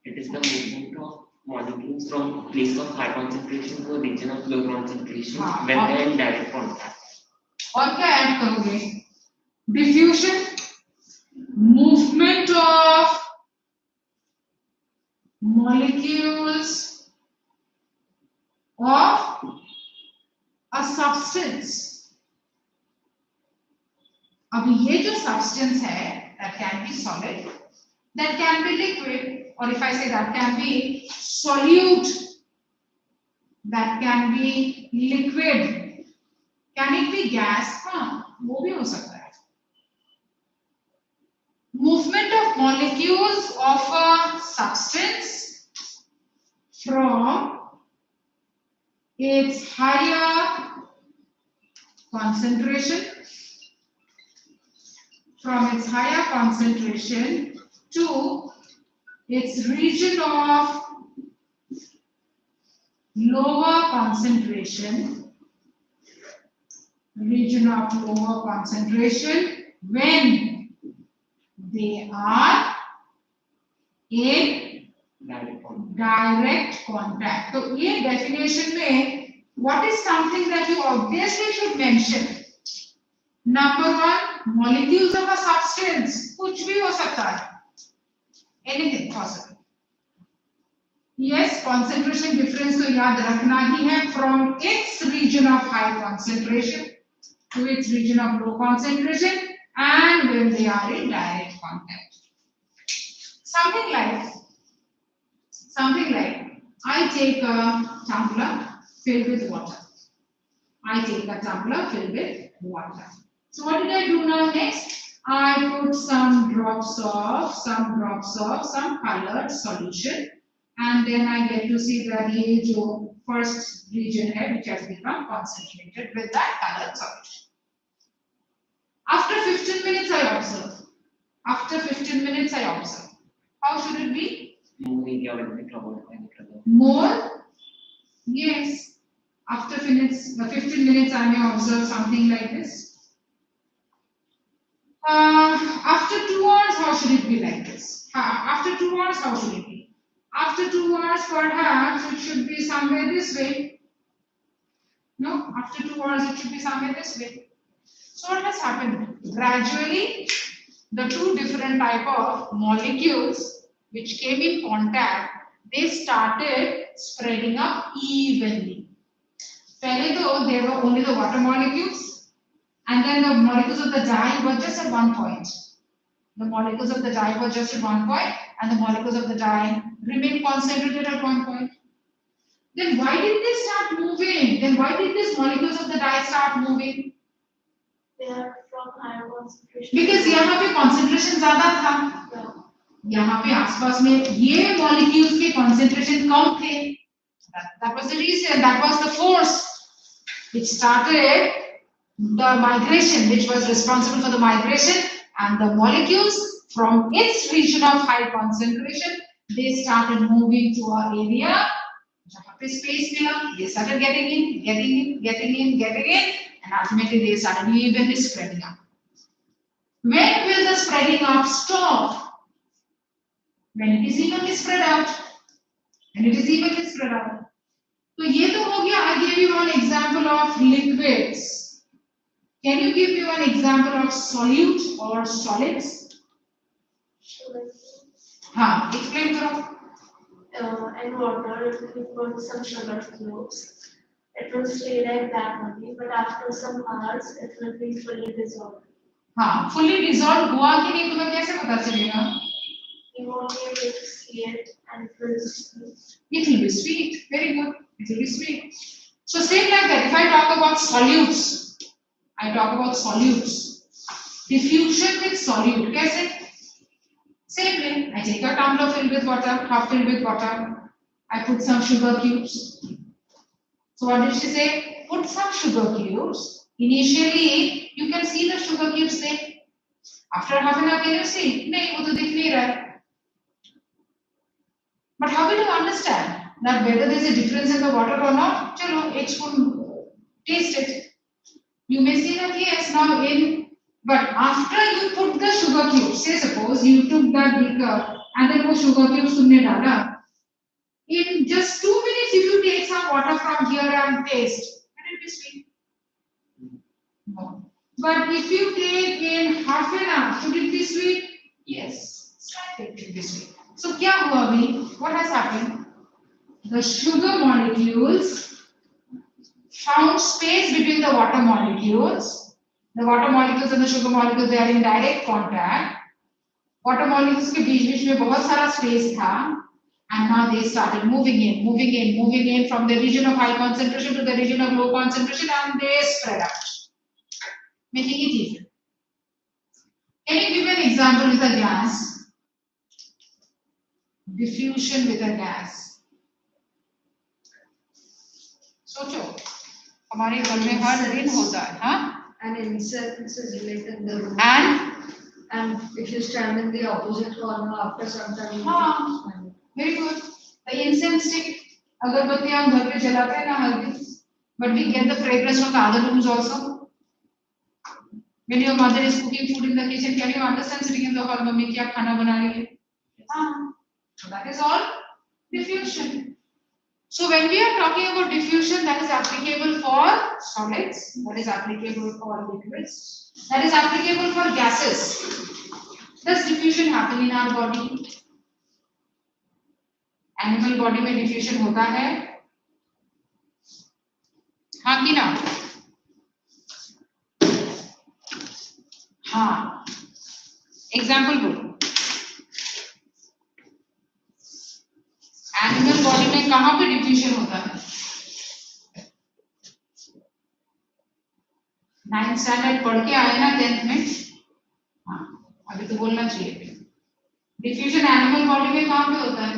It is the movement of molecules from a place of high concentration to a region of low concentration when they are in direct contact. और क्या add करोगे? Diffusion, movement of molecules of a substance. अब ये जो substance है, that can be solid, that can be liquid, or if I say that can be solute, that can be liquid, can it be gas? हाँ, वो भी हो सकता है. Movement of molecules of a substance from its higher concentration, to its region of lower concentration, when they are in direct contact. So, ये definition में, what is something that you obviously should mention? Number one, molecules of a substance. कुछ भी हो सकता है. Anything possible. Yes, concentration difference तो याद रखना ही है from its region of high concentration to its region of low concentration, and when they are in direct contact. Something like I take a tumbler filled with water. So what did I do now next? I put some drops of some colored solution, and then I get to see that ये जो first region है which has become concentrated with that colored solution. After 15 minutes I observe. How should it be? More? Yes. After 15 minutes I may observe something like this. After 2 hours, how should it be like this? After 2 hours, how should it be? After 2 hours, perhaps it should be somewhere this way. No, after 2 hours, it should be somewhere this way. So what has happened? Gradually, the two different type of molecules which came in contact, they started spreading up evenly. पहले तो there were only the water molecules, and then the molecules of the dye were just at one point. The molecules of the dye were just at one point, and the molecules of the dye remain concentrated at one point. Then why did they start moving? Then why did these molecules of the dye start moving? They are from higher concentration. Because यहाँ पे concentration ज़्यादा था. Yeah. यहाँ पे आसपास में ये molecules के concentration कम थे. That was the reason. That was the force which started the migration, which was responsible for the migration, and the molecules from its region of high concentration, they started moving to our area. जहाँ पे space मिला, they started getting in, and ultimately they started evenly spreading out. When will the spreading out stop? When it is evenly spread out. When it is evenly spread out. So ये तो हो गया. I gave you one example of liquids. Can you give me one example of solute or solids? Sugar. हाँ, explain करो. And water, if you put some sugar cubes, it will stay like that only, but after some hours, it will be fully dissolved. हाँ, fully dissolved हुआ कि नहीं तुम्हें कैसे पता चलेगा? You won't be able to see it, and it will be sweet. It will be sweet. Very good. It will be sweet. So same like that. If I talk about solutes, I talk about solutes. Diffusion with solute. कैसे? Same way. I take a tumbler filled with water, half filled with water. I put some sugar cubes. So what did she say? Put some sugar cubes. Initially, you can see the sugar cubes there. After half an hour, can you see? नहीं, वो तो दिख नहीं रहा है. But how will you understand that whether there is a difference in the water or not? Chalo, एक spoon, taste it. You may see that yes, now in. But after you put the sugar cubes, say suppose you took that beaker and then वो sugar cubes तुमने डाला. In just 2 minutes, if you take some water from here and taste, will it be sweet? No. But if you take in half an hour, should it be sweet? Yes, slightly it will be sweet. So क्या हुआ अभी? What has happened? The sugar molecules found space between the water molecules. The water molecules and the sugar molecules, they are in direct contact. Water molecules के बीच में बहुत सारा space था, and now they started moving in from the region of high concentration to the region of low concentration, and they spread out, making it easier. Can you give me an example with a gas? Diffusion with a gas. सोचो, हमारे घर में हर दिन होता है, हाँ? And insects is related the room. And if you stand in the opposite corner after some time, हाँ, very good. The incense stick. अगरबत्ती हम घर पे जलाते हैं ना हर दिन. But we get the fragrance from the other rooms also. When your mother is cooking food in the kitchen, can you understand sitting in the hall, mummy क्या खाना बना रही है? हाँ. So that is all diffusion. So when we are talking about diffusion, that is applicable for solids, that is applicable for liquids, that is applicable for gases. Does diffusion happen in our body? Animal body में diffusion होता है? हाँ कि ना? हाँ. Example बोलो. Animal body में कहां पे डिफ्यूजन होता है? 9th स्टैंडर्ड पढ़ के आए ना 10th में? हाँ, अभी तो बोलना चाहिए. डिफ्यूजन एनिमल बॉडी में कहां पे होता है?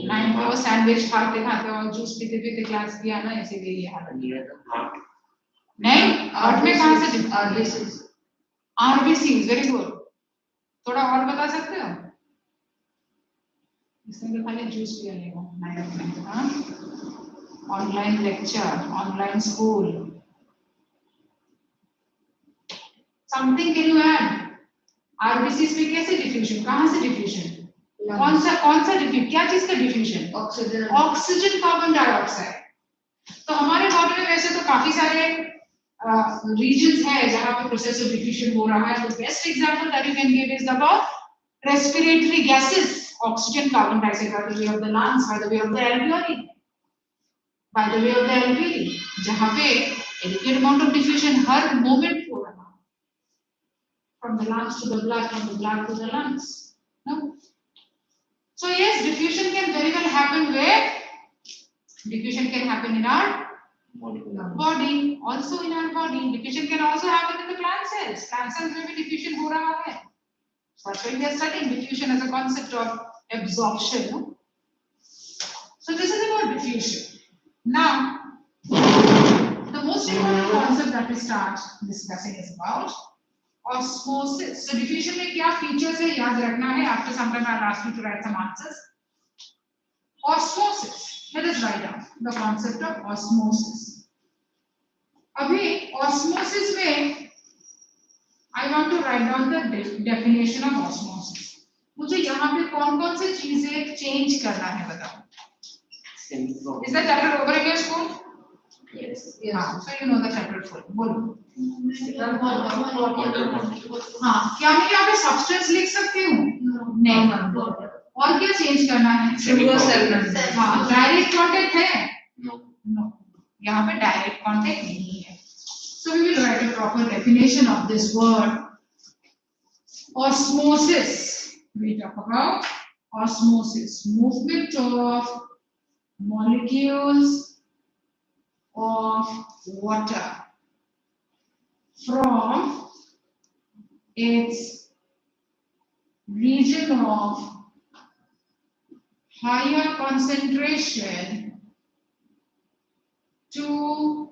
9th में वो सैंडविच खाते खाते और जूस पीते पीते क्लास किया ना, इसीलिए ये हालत. नहीं, हार्ट में कहां से? आरबीसी. Very good. थोड़ा और बता सकते हो? इसमें तो खाली जूस पिया लेगा नाइट में. हाँ, online lecture, online school. Something can you add? RBC में कैसे डिफ्यूजन? कहाँ से डिफ्यूजन? कौन सा डिफ्यूजन? क्या चीज का डिफ्यूजन? Oxygen carbon dioxide. तो हमारे बॉडी में वैसे तो काफी सारे regions है जहाँ पे process of diffusion हो रहा है. The best example that you can give is about respiratory gases, oxygen, carbon dioxide by the way of the lungs, by the way of the alveoli. by the way of the alveoli, जहाँ पे adequate amount of diffusion her moment हो रहा, from the lungs to the blood, from the blood to the lungs. No? So yes, diffusion can very well happen where? Diffusion can happen in our body, also in our body. Diffusion can also happen in the plant cells. Plant cells में भी diffusion हो रहा है. That's why we are studying diffusion as a concept of absorption. No? So this is about diffusion. Now, the most important concept that we start discussing is about osmosis. So diffusion में क्या features है याद रखना है. After some time I'll ask you to write some answers. Osmosis. Let us write down the concept of osmosis. अभी osmosis में I want to write down the definition of osmosis. मुझे यहाँ पे कौन-कौन सी चीजें change करना है बताओ. Is that chapter over in your school? Yes. हाँ, so you know the chapter full. बोलो. Water. हाँ, क्या मैं यहाँ पे substance लिख सकती हूँ? नहीं. और क्या change करना है? Sugar cell. हाँ, direct contact है? No. No. यहाँ पे direct contact नहीं है. So we will write a proper definition of this word. Osmosis. We talk about osmosis, movement of molecules of water from its region of higher concentration to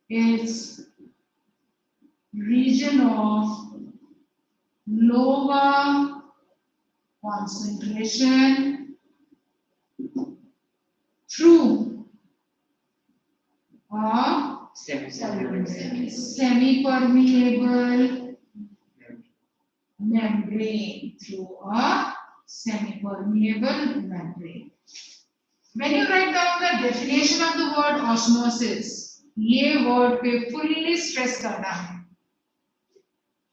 its region of lower concentration through a semi-permeable membrane, through a semi-permeable membrane. When you write down the definition of the word osmosis, ये word पे fully stress करना है.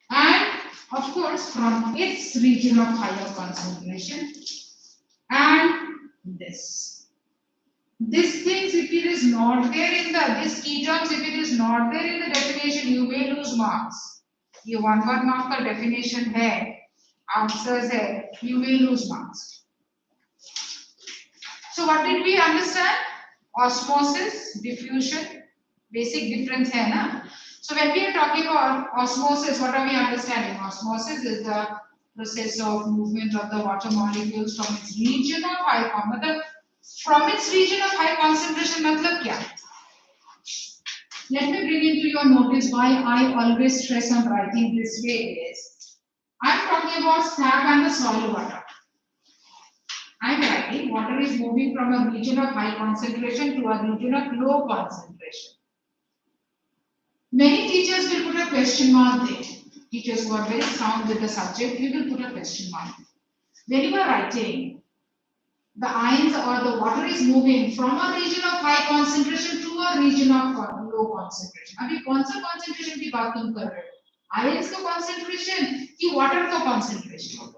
And of course from its region of higher concentration and this. These things, if it is not there in the, these key terms, if it is not there in the definition, you may lose marks. ये 1 mark का definition है, answers है, you may lose marks. So what did we understand? Osmosis, diffusion, basic difference है ना? So when we are talking about osmosis, what are we understanding? Osmosis is the process of movement of the water molecules from its region of high concentration. From its region of high concentration मतलब क्या? Let me bring into your notice why I always stress on writing this way is, I am talking about sap and the soil water. I am writing water is moving from a region of high concentration to a region of low concentration. Many teachers will put a question mark there. Teachers who are very sound with the subject, we will put a question mark. When you are writing, the ions or the water is moving from a region of high concentration to a region of low concentration. अभी कौन सा concentration की बात तुम कर रहे हो? Ions का concentration कि water का concentration?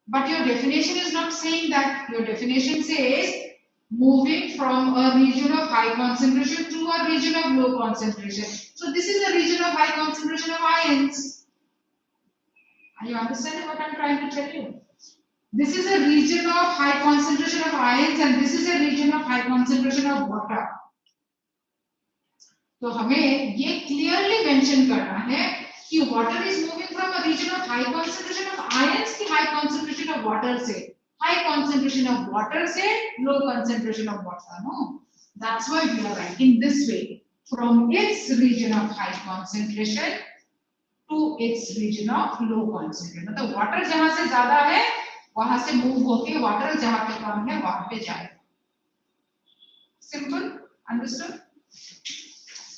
But your definition is not saying that. Your definition says moving from a region of high concentration to a region of low concentration. So this is a region of high concentration of ions. Are you understanding what I am trying to tell you? This is a region of high concentration of ions and this is a region of high concentration of water. तो हमें ये clearly mention करना है कि water is moving from a region of high concentration of ions to high concentration of water से high concentration of water से low concentration of water. No, that's why we are writing this way, from its region of high concentration to its region of low concentration. मतलब water जहाँ से ज़्यादा है वहाँ से move होके water जहाँ पे कम है वहाँ पे जाए. Simple, understood?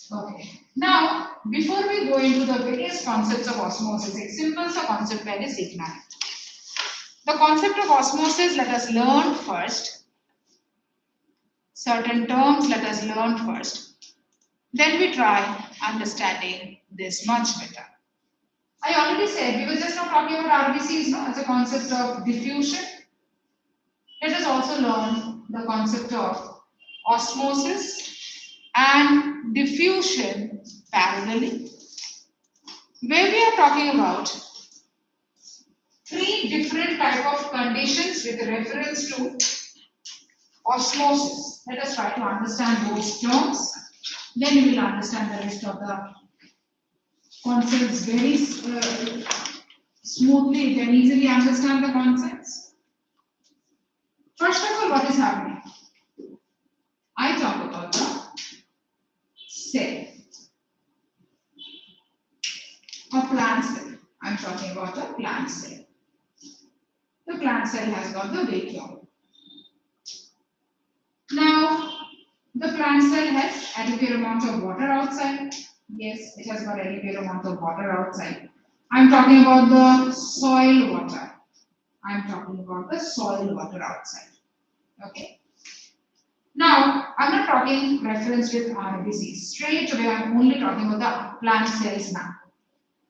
Okay. Now, before we go into the various concepts of osmosis, एक simple सा concept पहले सीखना है. The concept of osmosis, let us learn first. Certain terms, let us learn first. Then we try understanding this much better. I already said we were just now talking about RBCs, no, as a concept of diffusion. Let us also learn the concept of osmosis and diffusion parallelly, where we are talking about three different type of conditions with reference to osmosis. Let us try to understand those terms. Then we will understand the rest of the concepts very smoothly. You can easily understand the concepts. First of all, what is happening? I talk about the cell. A plant cell. I'm talking about a plant cell. The plant cell has got the vacuole. Now, the plant cell has adequate amount of water outside. Yes, it has got adequate amount of water outside. I'm talking about the soil water. I'm talking about the soil water outside. Okay. Now, I'm not talking reference with RBC. Straight away, I'm only talking about the plant cells now.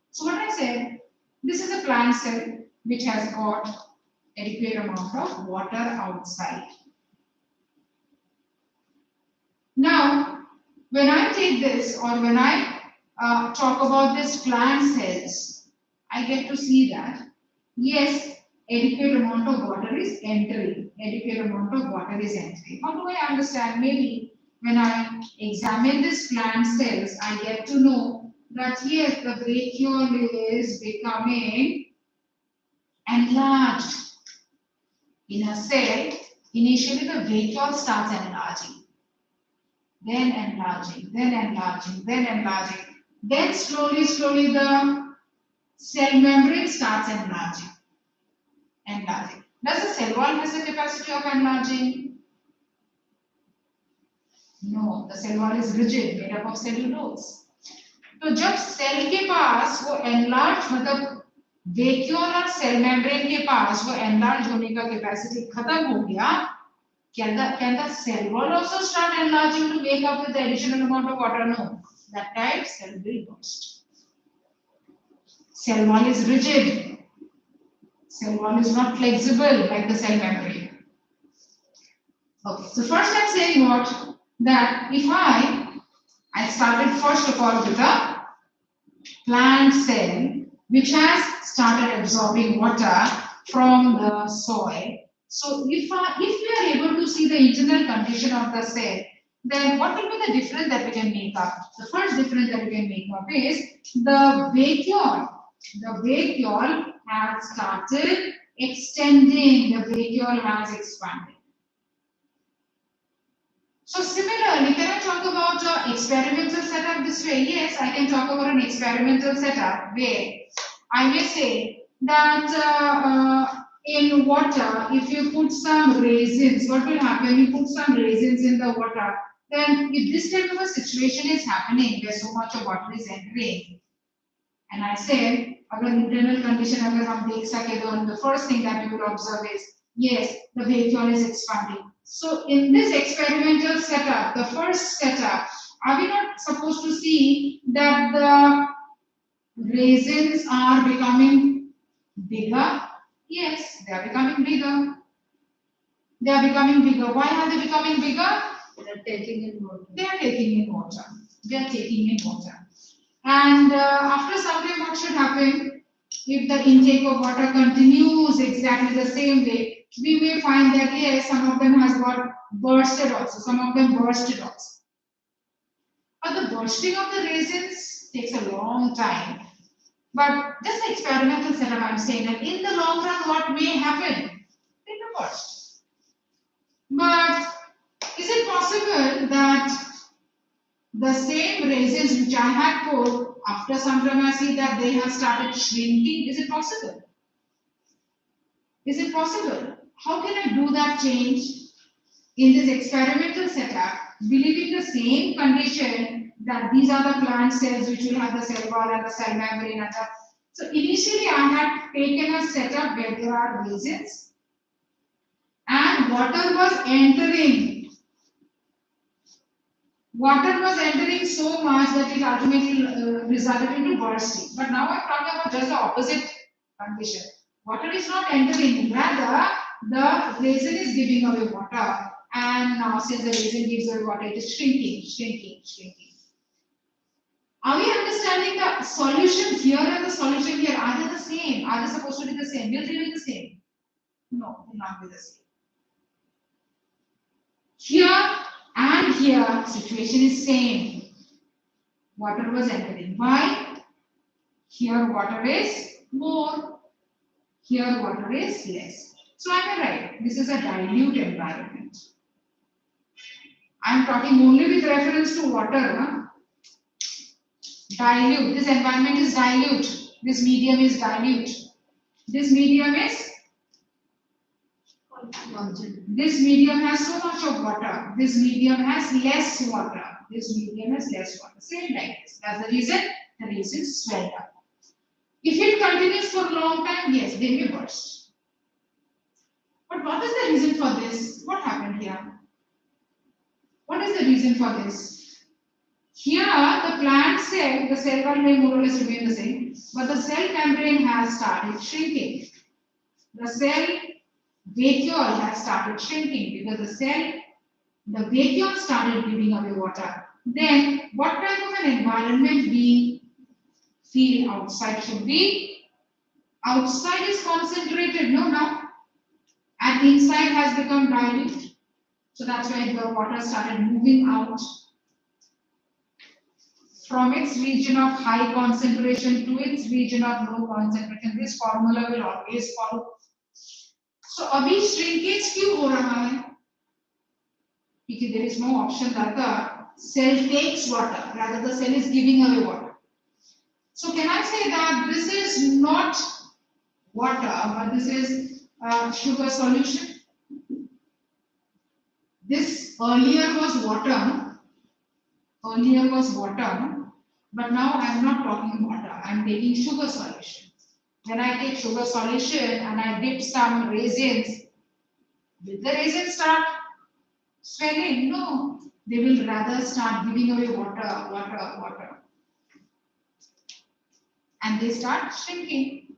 So what I said, this is a plant cell which has got adequate amount of water outside. Now, when I take this or when I talk about this plant cells, I get to see that, yes, adequate amount of water is entering. Adequate amount of water is entering. How do I understand? Maybe when I examine this plant cells, I get to know that yes, the vacuole is becoming enlarged. In a cell, initially the vacuole starts enlarging. Then enlarging, then enlarging, then enlarging. Then slowly the cell membrane starts enlarging. Enlarging. Does the cell wall has the capacity of enlarging? No, the cell wall is rigid, made up of cellulose. तो जब cell के पास वो enlarge मतलब vacuole और cell membrane के पास वो enlarge होने का capacity खत्म हो गया, can the cell wall also start enlarging to make up with the additional amount of water? No, that time cell will burst. Cell wall is rigid. Cell wall is not flexible like the cell membrane. Okay, so first I'm saying what? That if I started first of all with a plant cell which has started absorbing water from the soil. So if we are able to see the internal condition of the cell, then what will be the difference that we can make up? The first difference that we can make up is the vacuole. The vacuole has started extending. The vacuole has expanded. So similarly, can I talk about an experimental setup this way? Yes, I can talk about an experimental setup where I may say that in water, if you put some raisins, what will happen? You put some raisins in the water. Then if this type of a situation is happening where so much of water is entering, and I said, अगर internal condition अगर हम देख सके तो the first thing that you will observe is, yes, the vacuole is expanding. So in this experimental setup, the first setup, are we not supposed to see that the raisins are becoming bigger? Yes, they are becoming bigger. They are becoming bigger. Why are they becoming bigger? They are taking in water. They are taking in water. They are taking in water. And after some time, what should happen? If the intake of water continues exactly the same way, we may find that yes, some of them has got bursted also. Some of them bursted also. But the bursting of the raisins takes a long time. But just the experimental setup, I'm saying that in the long run, what may happen? They will burst. But is it possible that the same raisins which I had put, after some time I see that they have started shrinking? Is it possible? Is it possible? How can I do that change in this experimental setup, believing the same condition that these are the plant cells which will have the cell wall and the cell membrane and that. So initially I had taken a setup where there are raisins and water was entering. Water was entering so much that it ultimately resulted into bursting. But now I'm talking about just the opposite condition. Water is not entering, rather the raisin is giving away water And now since the resin gives away water, it is shrinking, shrinking, shrinking. Are we understanding the solution here and the solution here? Are they the same? Are they supposed to be the same? Will they be the same? No, will not be the same. Here and here, situation is same. Water was entering. Why? Here water is more. Here water is less. So am I right? This is a dilute environment. I am talking only with reference to water. Huh? Dilute. This environment is dilute. This medium is dilute. This medium is This medium has so much of water. This medium has less water. This medium has less water. Same like this. That's the reason the resin swelled up. If it continues for a long time, yes, they may burst. But what is the reason for this? What happened here? What is the reason for this? Here, the plant cell, the cell wall may more or less remain the same, but the cell membrane has started shrinking. The cell vacuole has started shrinking because the vacuole started giving away water. Then, what type of an environment we feel outside should be? Outside is concentrated, no, now. And inside has become dilute. So that's why the water started moving out from its region of high concentration to its region of low concentration. This formula will always follow. So अभी shrinkage क्यों हो रहा है? Because there is no option that the cell takes water, rather the cell is giving away water. So can I say that this is not water, but this is sugar solution? This earlier was water, but now I am not talking water, I am taking sugar solution. When I take sugar solution and I dip some raisins, will the raisins start swelling? No, they will rather start giving away water, water, water. And they start shrinking.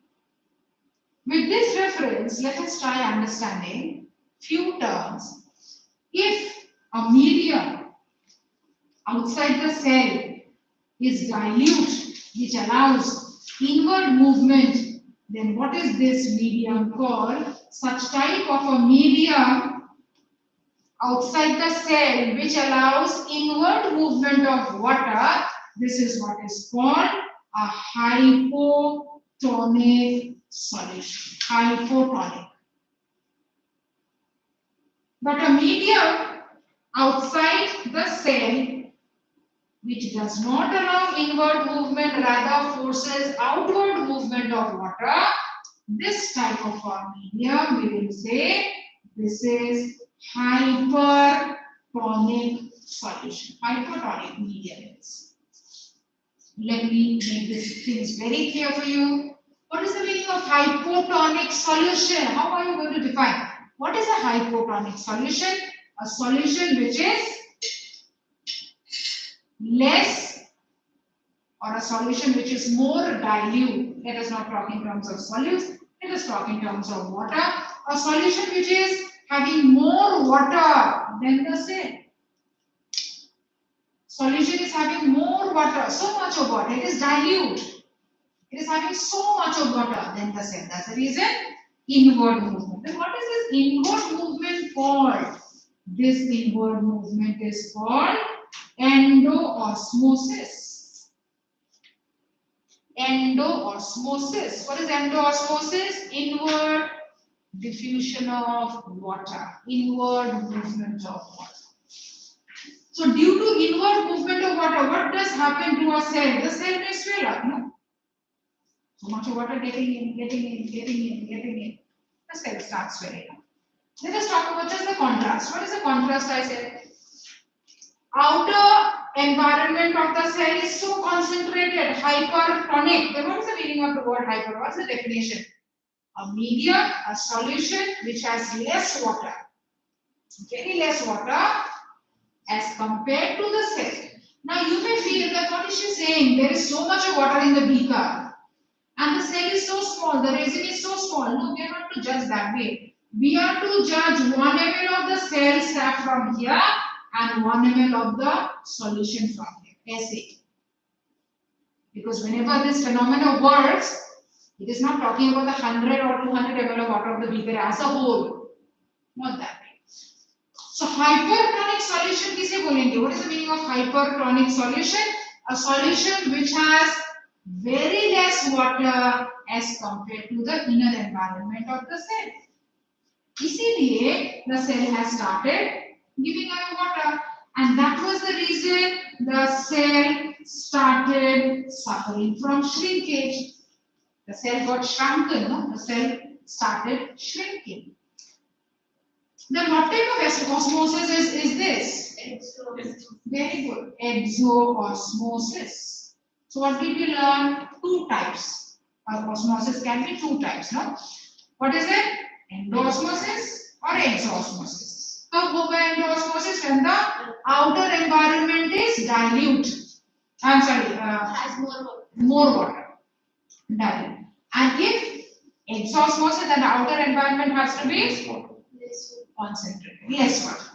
With this reference, let us try understanding few terms. If a medium outside the cell is dilute, which allows inward movement, then what is this medium called? Such type of a medium outside the cell which allows inward movement of water, this is what is called a hypotonic solution. Hypotonic. But a medium outside the cell which does not allow inward movement, rather forces outward movement of water, this type of a medium we will say this is hypertonic solution. Hypertonic medium is. Let me make these things very clear for you. What is the meaning of hypotonic solution? How are you going to define? What is a hypotonic solution? A solution which is less, or a solution which is more dilute. Let us not talk in terms of solutes, let us talk in terms of water. A solution which is having more water than the cell. Solution is having more water, so much of water, it is dilute. It is having so much of water than the cell. That's the reason inward movement. Then what is this inward movement called? This inward movement is called endoosmosis. Endoosmosis. What is endoosmosis? Inward diffusion of water. Inward movement of water. So due to inward movement of water, what does happen to a cell? The cell may swell up, no? So much of water getting in. The cell starts swelling up. Let us talk about just the contrast. What is the contrast I said? Outer environment of the cell is so concentrated, hypertonic. Then what is the meaning of the word hyper? What is the definition? A medium, a solution which has less water, very less water as compared to the cell. Now you may feel that what is she saying? There is so much of water in the beaker and the cell is so small, the resin is so small. No, we are not to judge that way. We are to judge 1 ml of the cell sap from here and 1 ml of the solution from here, SA. Because whenever this phenomena works, it is not talking about the 100 or 200 ml of water of the beaker as a whole. Not that way. So hypertonic solution किसे बोलेंगे? What is the meaning of hypertonic solution? A solution which has very less water as compared to the inner environment of the cell. इसीलिए the cell has started giving away water, and that was the reason the cell started suffering from shrinkage. The cell got shrunken, no? The cell started shrinking. Then what type of osmosis is this? Very good. Exo-osmosis. So what did we learn? Two types. Osmosis can be two types, no? What is it? Endo-osmosis or exo-osmosis. So endo-osmosis when the outer environment is dilute. I'm sorry, Has more water. Dilute. And if exo-osmosis, then the outer environment has to be concentrated. Less water.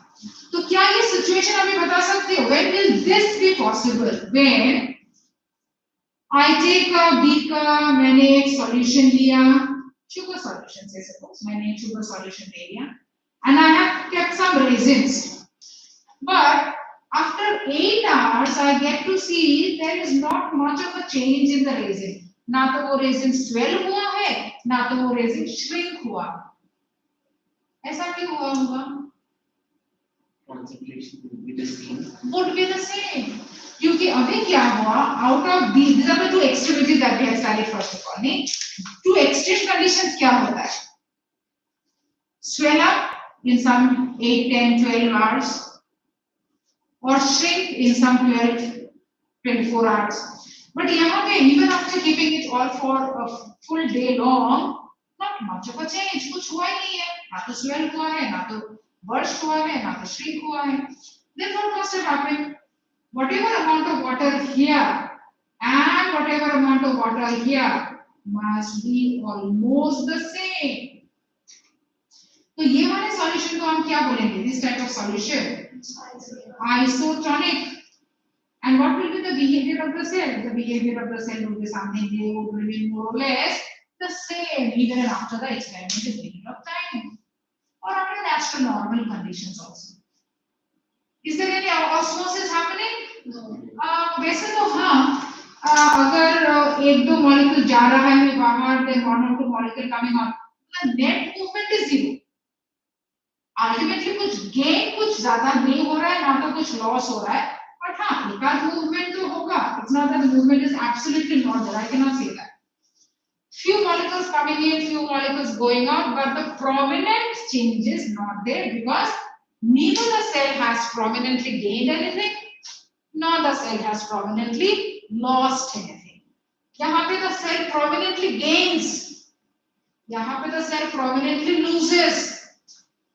तो क्या ये situation अभी बता सकते हो? When will this be possible? When I take a beaker, मैंने एक solution लिया, sugar solution say suppose, मैंने एक sugar solution ले लिया, and I have kept some raisins. But after 8 hours, I get to see there is not much of a change in the raisin. ना तो वो raisin swell हुआ है, ना तो वो raisin shrink हुआ. ऐसा क्यों हुआ होगा? Concentration would be the same. Would be the same. क्योंकि अभी क्या हुआ? Out of these are the two extremities that we have studied first of all. नहीं? Two extreme conditions क्या होता है? Swell up in some 8, 10, 12 hours, or shrink in some 12, 24 hours. But यहाँ पे even after keeping it all for a full day long, not much of a change. कुछ हुआ ही नहीं है. ना तो swell हुआ है, ना तो burst हुआ है, ना तो shrink हुआ है. Then what must have happened? Whatever amount of water here and whatever amount of water here must be almost the same. तो ये वाले solution को हम क्या बोलेंगे? This type of solution, isotonic. And what will be the behavior of the cell? The behavior of the cell will be something they would remain more or less the same even after the experimental period of time, or under natural normal conditions also. Is there any osmosis happening? No. वैसे तो हाँ, अगर एक दो molecule जा रहा है बाहर, then one or two molecule coming out, the net movement is zero. Ultimately कुछ gain कुछ ज़्यादा नहीं हो रहा है, ना तो कुछ loss हो रहा है, but हाँ एकाध movement तो होगा. It's not that the movement is absolutely not there. I cannot say that. Few molecules coming in, few molecules going out, but the prominent change is not there because neither the cell has prominently gained anything, nor the cell has prominently lost anything. यहाँ पे the cell prominently gains, यहाँ पे the cell prominently loses,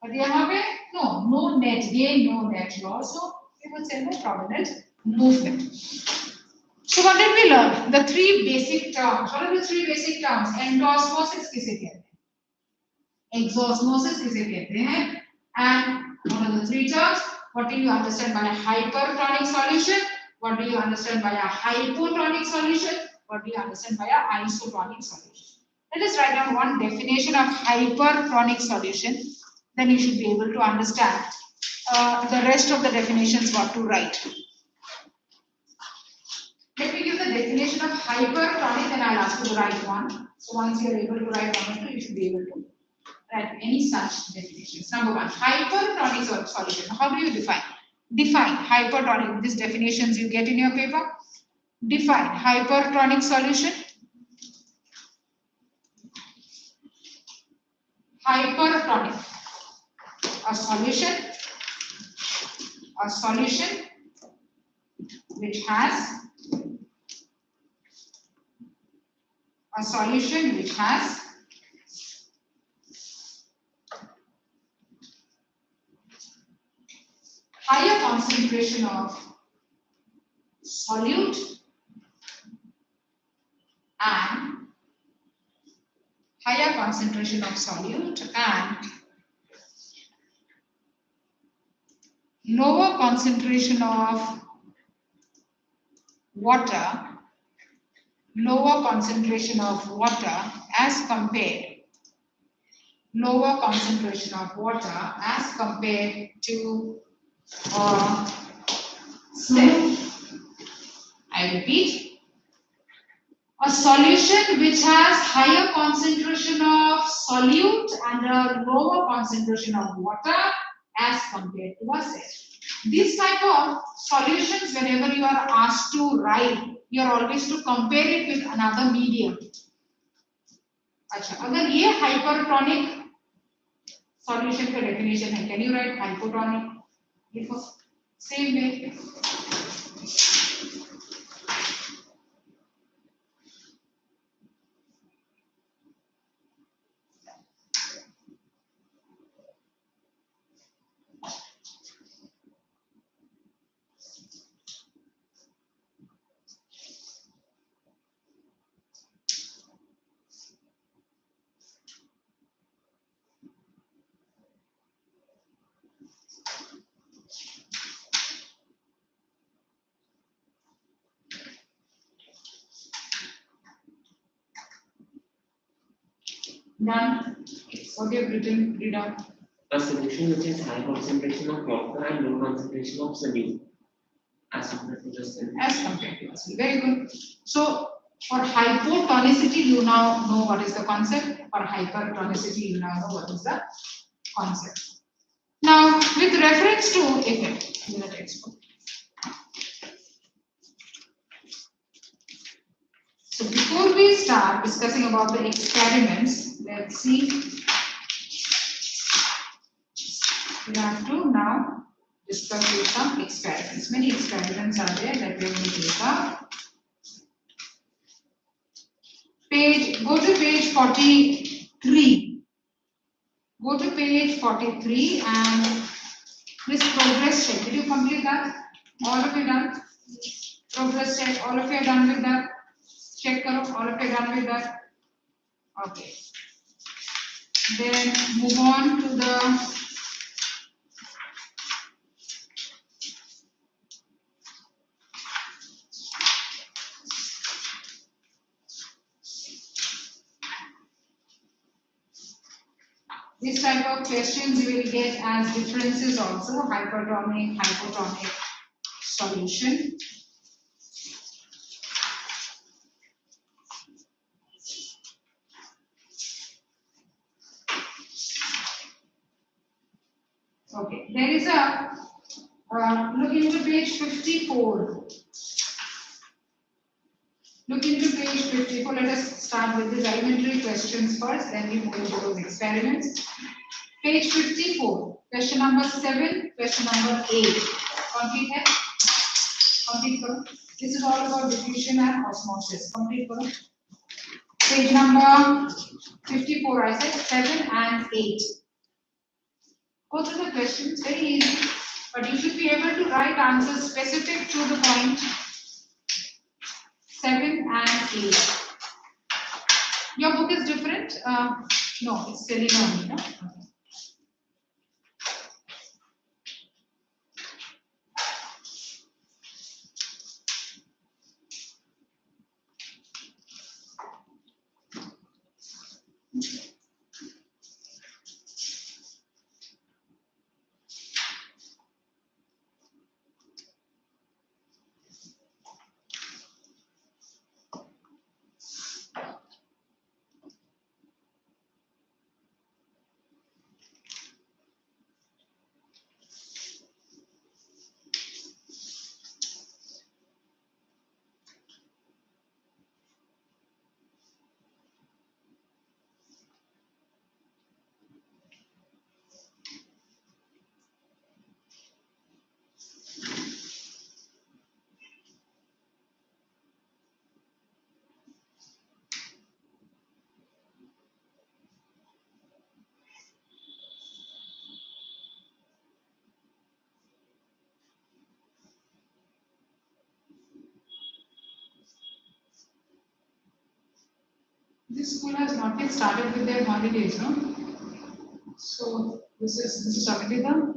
but यहाँ पे no net gain, no net loss, so we would say no prominent movement. So what did we learn? The three basic terms. What are the three basic terms? Endo-osmosis किसे कहते हैं? Exo-osmosis किसे कहते हैं? And what are the three terms? What do you understand by a hypertonic solution? What do you understand by a hypotonic solution? What do you understand by a isotonic solution? Let us write down one definition of hypertonic solution. Then you should be able to understand the rest of the definitions what to write. Let me give the definition of hypertonic, then I'll ask you to write one. So once you are able to write one or two, you should be able to write any such definitions. Number one, hypertonic solution. How do you define? Define hypertonic. These definitions you get in your paper. Define hypertonic solution. Hypertonic. A solution which has higher concentration of solute and lower concentration of water, as compared, to say, I repeat, a solution which has higher concentration of solute and a lower concentration of water as compared to a set. This type of solutions, whenever you are asked to write, you are always to compare it with another medium. अच्छा, अगर ये hypertonic solution का definition है, can you write hypotonic? देखो, same way. Done. What you have written, read out. A solution which has high concentration of water and low concentration of solute as compared to the solute. As compared to a solute. Very good. So for hypotonicity, you now know what is the concept. For hypertonicity, you now know what is the concept. Now, with reference to effect in the textbook. So before we start discussing about the experiments, let's see. We have to now discuss with some experiments. Many experiments are there that we will take up. Go to page 43. Go to page 43 and this progress check. Did you complete that? All of you done? Progress check. All of you are done with that? Check karo. All of you are done with that? Okay. Then move on to the this type of questions you will get as differences also, hypertonic, hypotonic solution. Okay, there is a, look into page 54. Look into page 54. Let us start with these elementary questions first, then we move into those experiments. Page 54, question number 7, question number 8. Complete hai? Complete karo. This is all about diffusion and osmosis. Complete karo. Page number 54, I said 7 and 8. Go through the questions, very easy, but you should be able to write answers specific to the point. 7 and 8. Your book is different? No, it's Selena only, no? Okay. This school has not yet started with their holidays, no? So this is Samadita.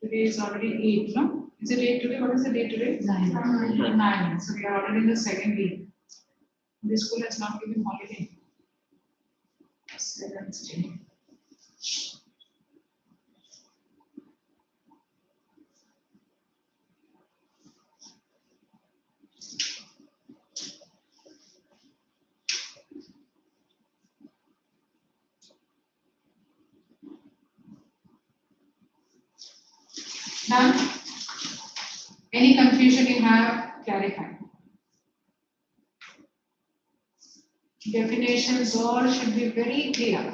Today Today is already 8, no? Is it 8 today? What is the date today? 9. So we are already in the second week. This school has not given holiday. 7th day. Done? Any confusion you have, clarify. Definitions all should be very clear.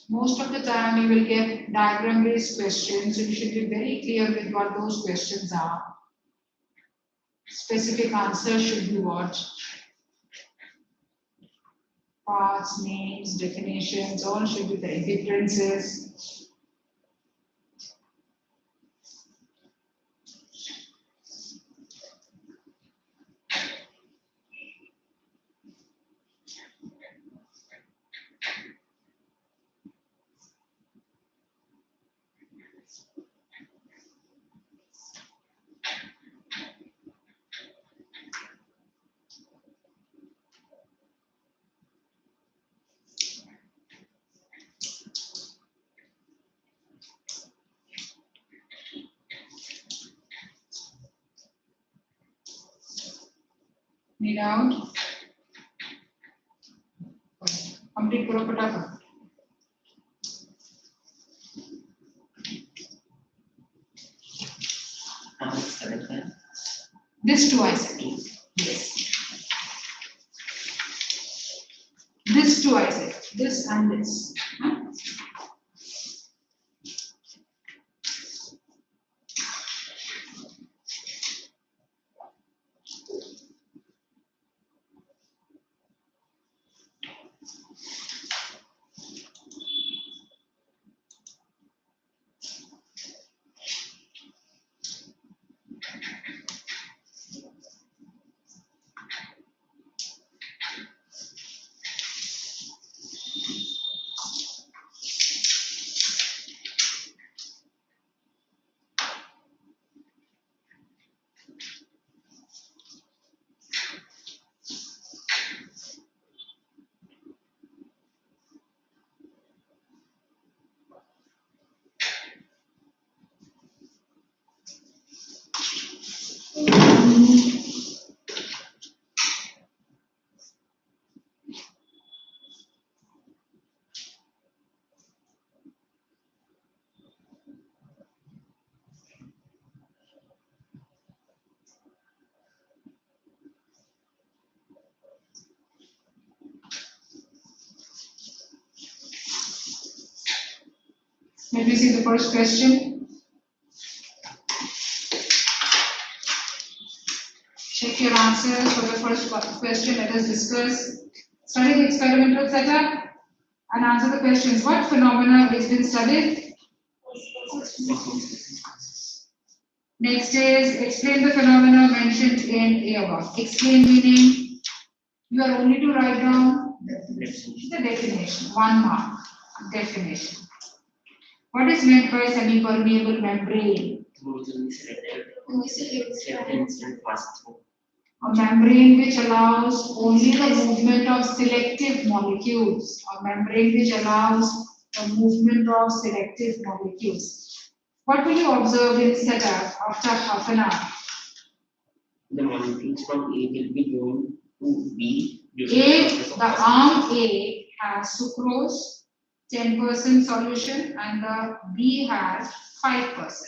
Most of the time you will get diagram based questions, so you should be very clear with what those questions are. Specific answers should be what? Parts, names, definitions, all should be there. Differences. Need out? Complete karo fatafat. This two I said. Yes. This two I said. This and this. Huh? Let me see the first question. Check your answers for the first question. Let us discuss. Study the experimental setup and answer the questions. What phenomena is being studied? Next is explain the phenomena mentioned in A above. Explain meaning. You are only to write down the definition. 1 mark. Definition. What is meant by semi-permeable membrane? A membrane which allows only the movement of selective molecules. A membrane which allows the movement of selective molecules. What will you observe in setup after half an hour? The molecules from A will be joined to B. The arm A has sucrose, 10% solution, and the B has 5%.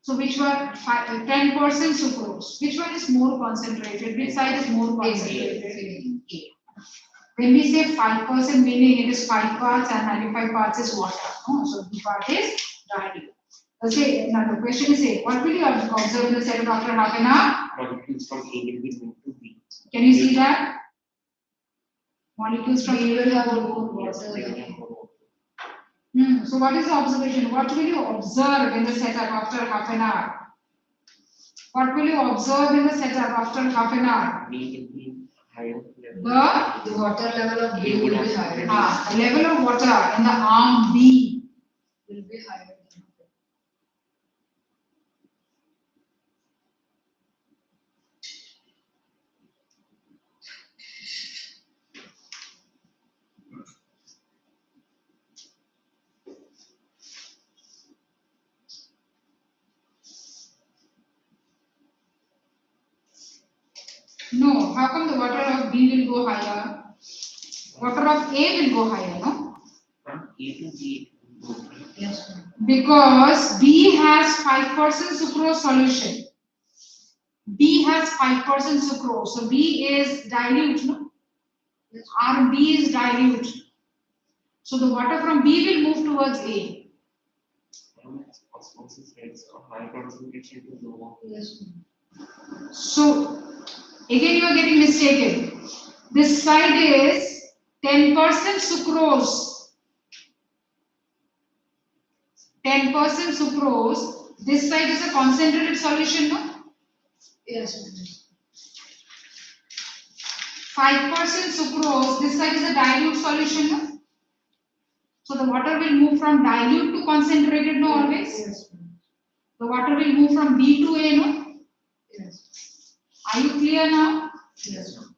So which one? 10% sucrose. Which one is more concentrated? Which side is more concentrated? A. When we say 5%, meaning it is 5 parts and 95 parts is water. No? So B part is dilute. Okay, now the question is saying, what will you observe in the setup after half an hour? Molecules from A will be joined to B. Can you see that? Molecules from We A will have more water. So what is the observation? What will you observe in the setup after half an hour? What will you observe in the setup after half an hour? B will be higher The The water level of B will be higher. the level of water in the arm B. Will be higher. No, how come the water of B will go higher? Water of A will go higher, no? from A to B. Yes, ma'am. Because B has 5% sucrose solution. B has 5% sucrose. So B is dilute, no? Yes. RB is dilute. So the water from B will move towards A. Osmosis rates are high concentration to lower. Yes, ma'am. So again you are getting mistaken. This side is 10% sucrose. 10% sucrose. This side is a concentrated solution, no? Yes, ma'am. 5% sucrose. This side is a dilute solution, no? So the water will move from dilute to concentrated, no, always? Yes, ma'am. The water will move from B to A, no? Yes. Are you clear now? Yes, ma'am.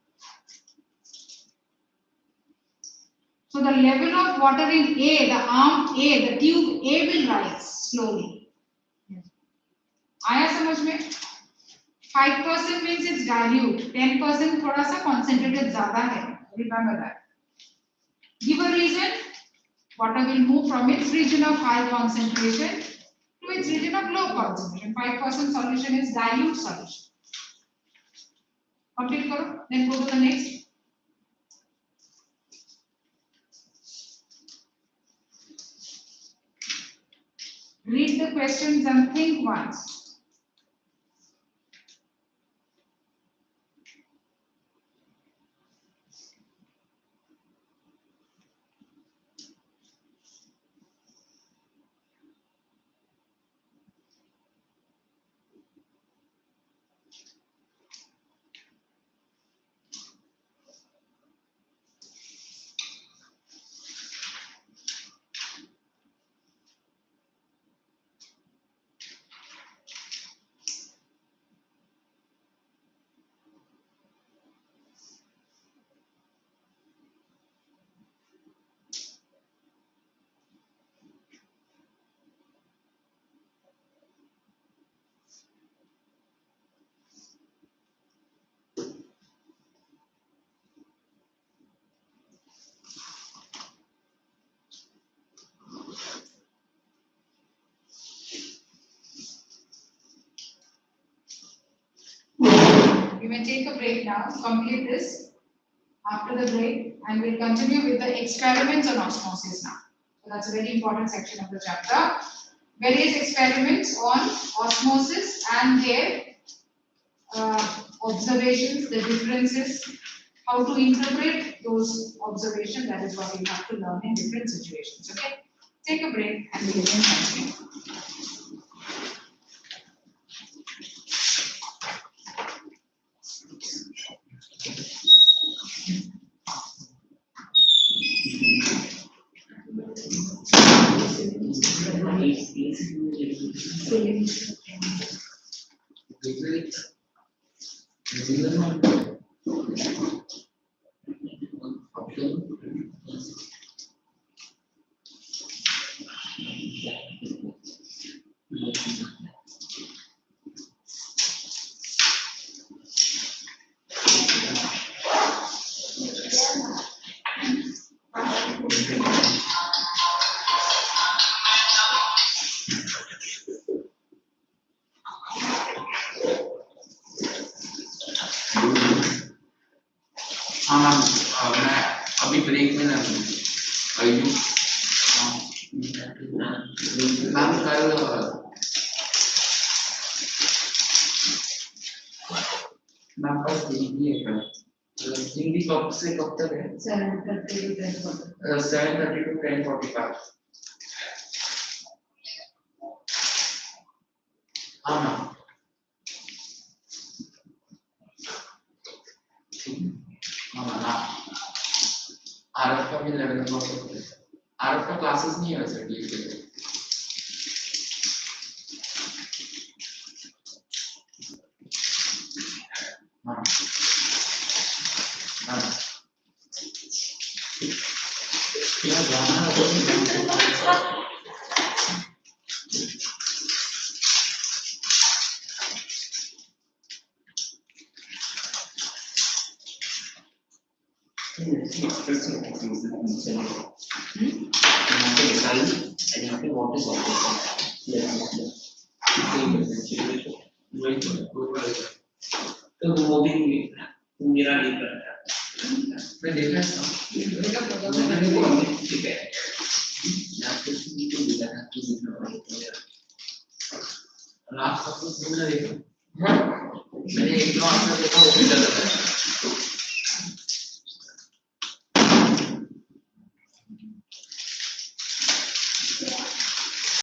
So the level of water in A, the arm A, the tube A will rise slowly. Yes. आया समझ में? 5% means it's dilute, 10% थोड़ा सा concentrated ज़्यादा है. Remember that. Give a reason. Water will move from its region of high concentration to its region of low concentration. 5% solution is dilute solution. Complete करो. Then go to the next. Read the questions and think once. We may take a break now, complete this after the break, and we'll continue with the experiments on osmosis now. So that's a very important section of the chapter. Various experiments on osmosis and their observations, the differences, how to interpret those observations. That is what we have to learn in different situations. Okay? Take a break and we'll again continue. मैं अभी break में ना ma'am कल ma'am पास हिंदी है कल हिंदी कब से कब तक है 7:30 to 10:40. 7:30 to 10:45 हाँ मैम हम 11 o'clock करते हैं। आरएफ का क्लासेस नहीं है वैसे डील के लिए। हाँ हाँ क्या जाना है तो वो भी मेरा नहीं करता। मैं देखा मैंने वो ठीक है यहाँ पे तो देखा था कि लास्ट सब कुछ मैंने देखा मैंने एक दो आंसर देखा वो भी